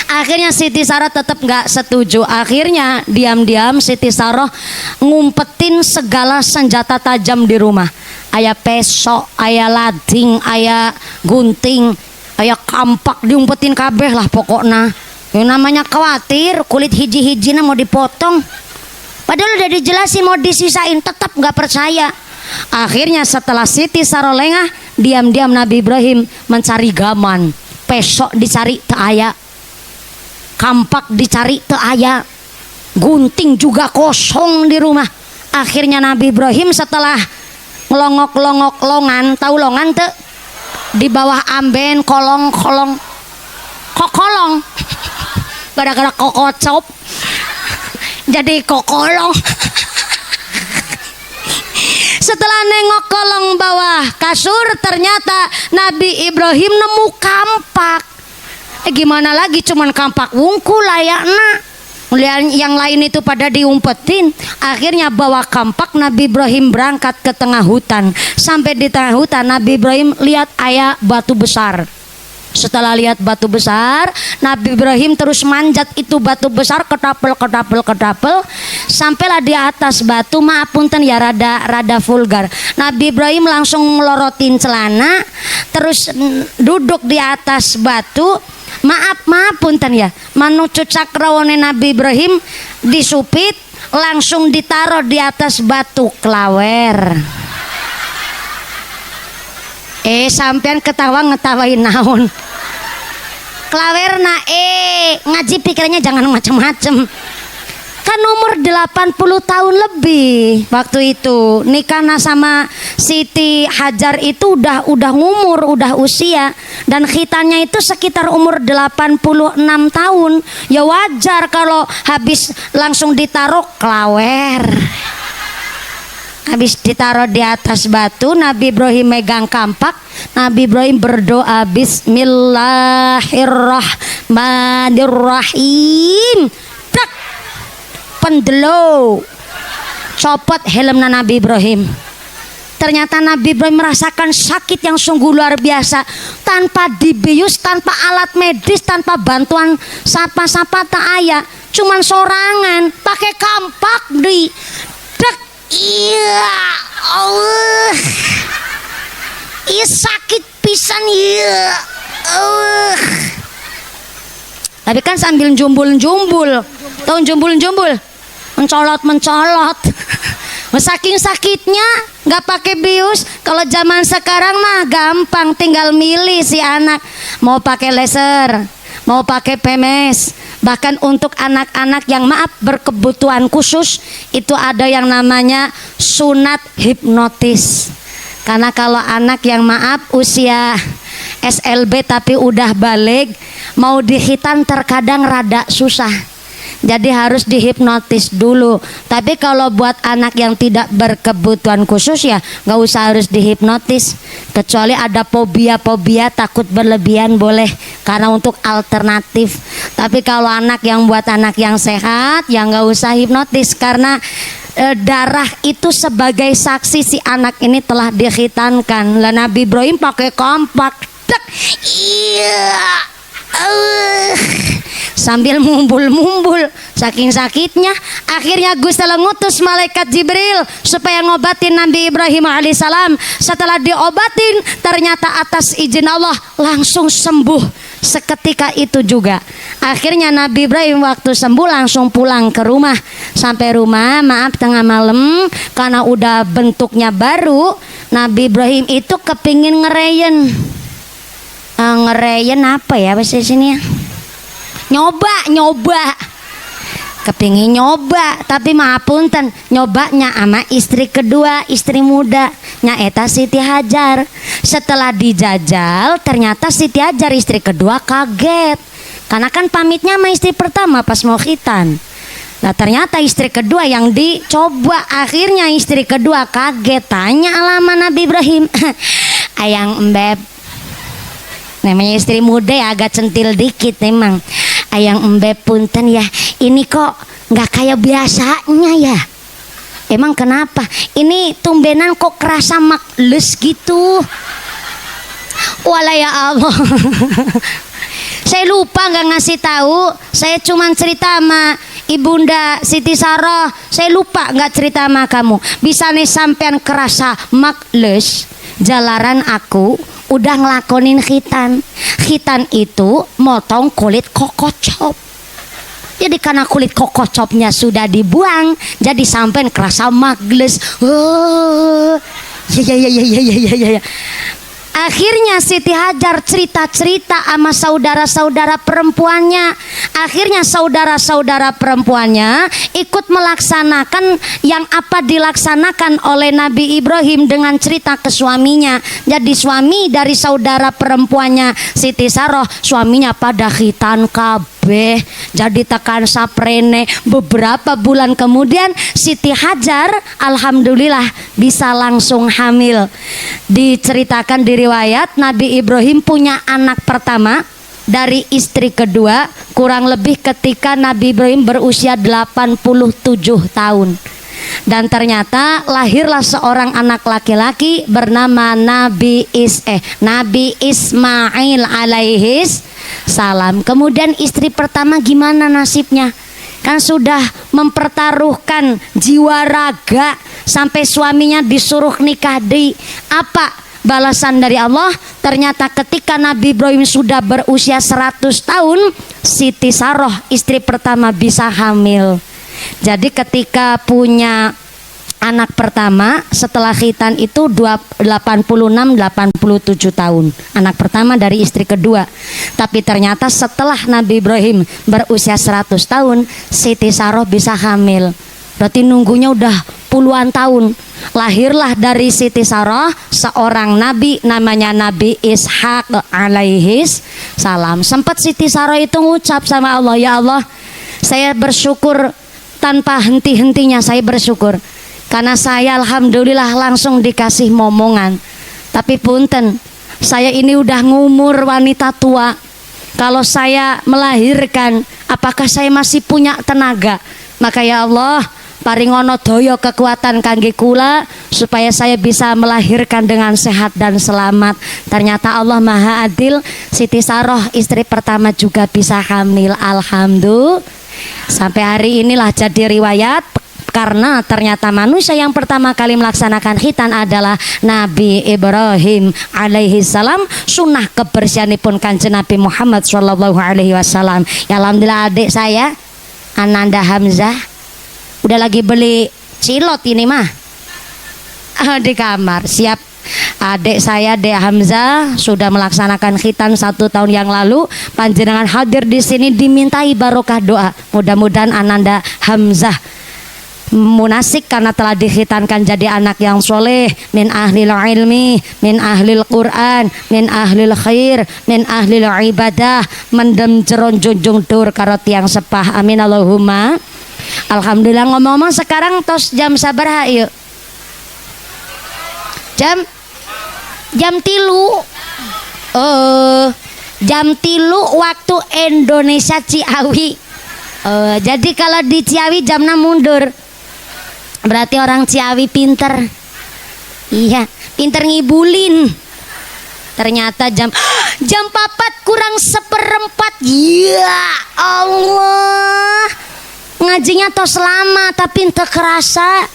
Akhirnya Siti Saro tetap nggak setuju. Akhirnya diam-diam Siti Saro ngumpetin segala senjata tajam di rumah. Aya pesok, aya lading, aya gunting, aya kampak, diumpetin kabeh lah pokoknya. Yang namanya khawatir kulit hiji-hijina mau dipotong. Padahal udah dijelasin mau disisain, tetap nggak percaya. Akhirnya setelah Siti Saro lengah, diam-diam Nabi Ibrahim mencari gaman. Pesok dicari teu aya, kampak dicari teu aya, gunting juga kosong di rumah. Akhirnya Nabi Ibrahim setelah ngelongok-longok longan, tahu longan teu? Di bawah amben kolong kokolong. Gara-gara kokocop jadi kokolong. Setelah nengok kolong bawah kasur, ternyata Nabi Ibrahim nemu kampak. Gimana lagi, cuman kampak wungkul layakna. Yang lain itu pada diumpetin. Akhirnya bawa kampak, Nabi Ibrahim berangkat ke tengah hutan. Sampai di tengah hutan Nabi Ibrahim lihat aya batu besar. Setelah lihat batu besar, Nabi Ibrahim terus manjat itu batu besar, ketapel, sampailah di atas batu. Maaf punten ya, rada vulgar. Nabi Ibrahim langsung melorotin celana, terus duduk di atas batu. Maaf punten ya, manucu cakrawane Nabi Ibrahim disupit, langsung ditaruh di atas batu klawer. Sampean ketawa ngetawain naon? Klawerna ngaji pikirannya jangan macem-macem. Kan umur 80 tahun lebih waktu itu. Nikahnya sama Siti Hajar itu udah ngumur, udah usia, dan khitannya itu sekitar umur 86 tahun. Ya wajar kalau habis langsung ditaruh klawer. Habis ditaruh di atas batu, Nabi Ibrahim megang kampak. Nabi Ibrahim berdoa, Bismillahirrahmanirrahim. Tak pendelo copot helmna Nabi Ibrahim. Ternyata Nabi Ibrahim merasakan sakit yang sungguh luar biasa. Tanpa dibius, tanpa alat medis, tanpa bantuan sapa-sapa tak aya. cuman sorangan, pakai kampak di dek. Iya Allah, iya sakit pisan iya. Tapi kan sambil jumbul-jumbul, tahu jumbul-jumbul, mencolot-mencolot. Saking sakitnya nggak pakai bius. Kalau zaman sekarang mah gampang, tinggal milih si anak mau pakai laser, mau pakai PMS. Bahkan untuk anak-anak yang maaf berkebutuhan khusus itu ada yang namanya sunat hipnotis. Karena kalau anak yang maaf usia SLB tapi udah balik, mau dihitan terkadang rada susah. Jadi harus dihipnotis dulu. Tapi kalau buat anak yang tidak berkebutuhan khusus ya nggak usah harus dihipnotis. Kecuali ada fobia takut berlebihan boleh, karena untuk alternatif. Tapi kalau anak yang buat anak yang sehat ya nggak usah hipnotis, karena darah itu sebagai saksi si anak ini telah dikhitankan. Lah Nabi Ibrahim pakai kompak. Iya. Sambil mumbul-mumbul saking sakitnya, akhirnya Gusti Allah ngutus malaikat Jibril supaya ngobatin Nabi Ibrahim alaihissalam. Setelah diobatin ternyata atas izin Allah langsung sembuh seketika itu juga. Akhirnya Nabi Ibrahim waktu sembuh langsung pulang ke rumah. Sampai rumah maaf tengah malam, karena udah bentuknya baru, Nabi Ibrahim itu kepingin ngereyen. Ngereyen apa ya bahasa sini ya? Nyoba kepingin nyoba, tapi maaf punten nyobanya sama istri kedua, istri muda nyaeta Siti Hajar. Setelah dijajal ternyata Siti Hajar istri kedua kaget, karena kan pamitnya sama istri pertama pas mau khitan. Nah ternyata istri kedua yang dicoba. Akhirnya istri kedua kaget, tanya alamat Nabi Ibrahim. Ayang embeb, namanya istri muda ya agak centil dikit memang. Ayang embeb punten ya, ini kok nggak kayak biasanya ya. Emang kenapa? Ini tumbenan kok kerasa makles gitu. Wala ya Allah. Saya lupa nggak ngasih tahu. Saya cuman cerita sama Ibunda Siti Saroh. Saya lupa nggak cerita sama kamu. Bisa nih sampean kerasa makles, jalaran aku udah ngelakonin khitan. Khitan itu motong kulit kokocop. Jadi karena kulit kokocopnya sudah dibuang, jadi sampean kerasa magles. Oh, ya. Akhirnya Siti Hajar cerita-cerita sama saudara-saudara perempuannya. Akhirnya saudara-saudara perempuannya ikut melaksanakan yang apa dilaksanakan oleh Nabi Ibrahim dengan cerita ke suaminya. Jadi suami dari saudara perempuannya Siti Saroh, suaminya pada khitan kabeh. Jadi tekan saprene. Beberapa bulan kemudian Siti Hajar alhamdulillah bisa langsung hamil. Diceritakan di riwayat Nabi Ibrahim punya anak pertama dari istri kedua kurang lebih ketika Nabi Ibrahim berusia 87 tahun. Dan ternyata lahirlah seorang anak laki-laki bernama Nabi Ismail alaihis salam. Kemudian istri pertama gimana nasibnya? Kan sudah mempertaruhkan jiwa raga sampai suaminya disuruh nikah. Di apa balasan dari Allah? Ternyata ketika Nabi Ibrahim sudah berusia 100 tahun, Siti Saroh istri pertama bisa hamil. Jadi ketika punya anak pertama setelah khitan itu 86-87 tahun, anak pertama dari istri kedua. Tapi ternyata setelah Nabi Ibrahim berusia 100 tahun, Siti Saroh bisa hamil. Berarti nunggunya udah puluhan tahun. Lahirlah dari Siti Saroh seorang nabi namanya Nabi Ishak alaihis salam. Sempat Siti Saroh itu ngucap sama Allah, ya Allah, saya bersyukur tanpa henti-hentinya, saya bersyukur karena saya alhamdulillah langsung dikasih momongan. Tapi punten, saya ini udah ngumur wanita tua. Kalau saya melahirkan, apakah saya masih punya tenaga? Maka ya Allah, paringono doyo kekuatan kangge kula supaya saya bisa melahirkan dengan sehat dan selamat. Ternyata Allah Maha Adil, Siti Saroh istri pertama juga bisa hamil. Alhamdulillah. Sampai hari inilah jadi riwayat, karena ternyata manusia yang pertama kali melaksanakan khitan adalah Nabi Ibrahim alaihi salam. Sunnah kebersihanipun Kanjeng Nabi Muhammad sallallahu alaihi wasallam. Ya alhamdulillah adik saya Ananda Hamzah udah lagi beli cilot ini mah di kamar siap. Adik saya Dek Hamzah sudah melaksanakan khitan 1 tahun yang lalu. Panjenengan hadir di sini dimintai barokah doa. Mudah-mudahan Ananda Hamzah munasik karena telah dikhitankan jadi anak yang soleh, min ahlil ilmi, min ahlil Quran, min ahlil khair, min ahlil ibadah, mendem jeron junjung dur karot yang sepah. Amin Allahumma. Alhamdulillah. Ngomong-ngomong sekarang tos jam sabar yuk? Jam 3. Jam 3 waktu Indonesia Ciawi. Jadi kalau di Ciawi jam 6 mundur. Berarti orang Ciawi pinter. Iya, pinter ngibulin. Ternyata jam 4 kurang 1/4. Ya Allah. Ngajinya tos lama tapi ente kerasa.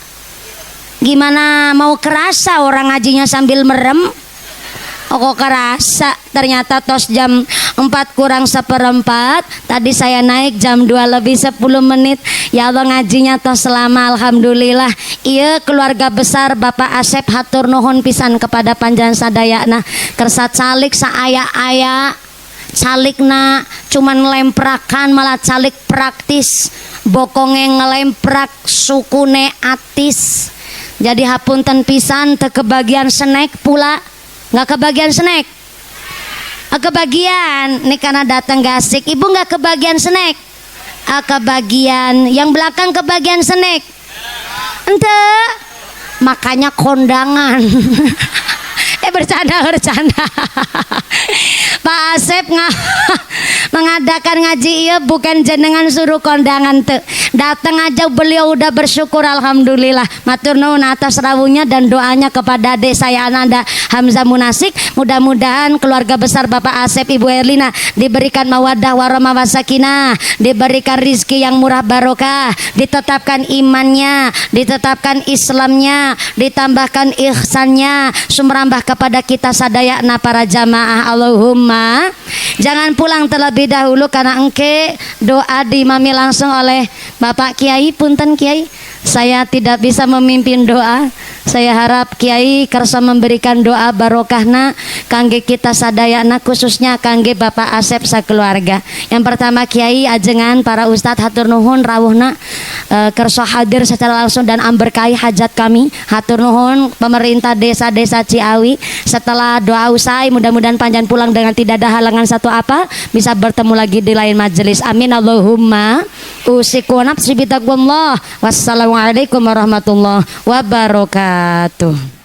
Gimana mau kerasa orang ngajinya sambil merem? Kok kerasa? Ternyata tos jam 4 kurang 1/4. Tadi saya naik jam 2 lebih 10 menit. Ya Allah ngajinya tos selama. Alhamdulillah. Iya keluarga besar Bapak Asep hatur nuhun pisan kepada panjenengan sadayana. Kersat calik saaya-aya. Calikna cuman lemprakan malah calik praktis. Bokonge ngelemprak sukune atis. Jadi hapunten pisan teu kebagian snack pula. Nggak kebagian snack. Kebagian nih karena datang gasik. Ibu nggak kebagian snack. Kebagian yang belakang kebagian snack. Ente makanya kondangan. Bercanda Pak Asep mengadakan ngaji iya bukan jenengan suruh kondangan tuh. Datang aja beliau udah bersyukur alhamdulillah. Matur nuwun atas rawuhnya dan doanya kepada adik saya Ananda Hamzah Munasik. Mudah-mudahan keluarga besar Bapak Asep Ibu Erlina diberikan mawaddah warahmah wasakinah, diberikan rizki yang murah barokah, ditetapkan imannya, ditetapkan Islamnya, ditambahkan ihsannya, sumrambah kepada kita sadayana para jamaah. Allahumma. Jangan pulang terlebih dahulu karena engke doa diimami langsung oleh Bapak Kiai. Punten Kiai, saya tidak bisa memimpin doa. Saya harap Kiai kersa memberikan doa barokahna kangge kita sadayana, khususnya kangge Bapak Asep sakeluarga. Yang pertama Kiai ajengan para ustadz hatur nuhun rawuhna kersa hadir secara langsung dan amberkahi hajat kami. Hatur nuhun pemerintah desa-desa Ciawi. Setelah doa usai mudah-mudahan panjang pulang dengan tidak ada halangan satu apa, bisa bertemu lagi di lain majelis. Amin Allahumma. Usiku nafsi bitaqwallah. Wassalamualaikum warahmatullahi wabarakatuh.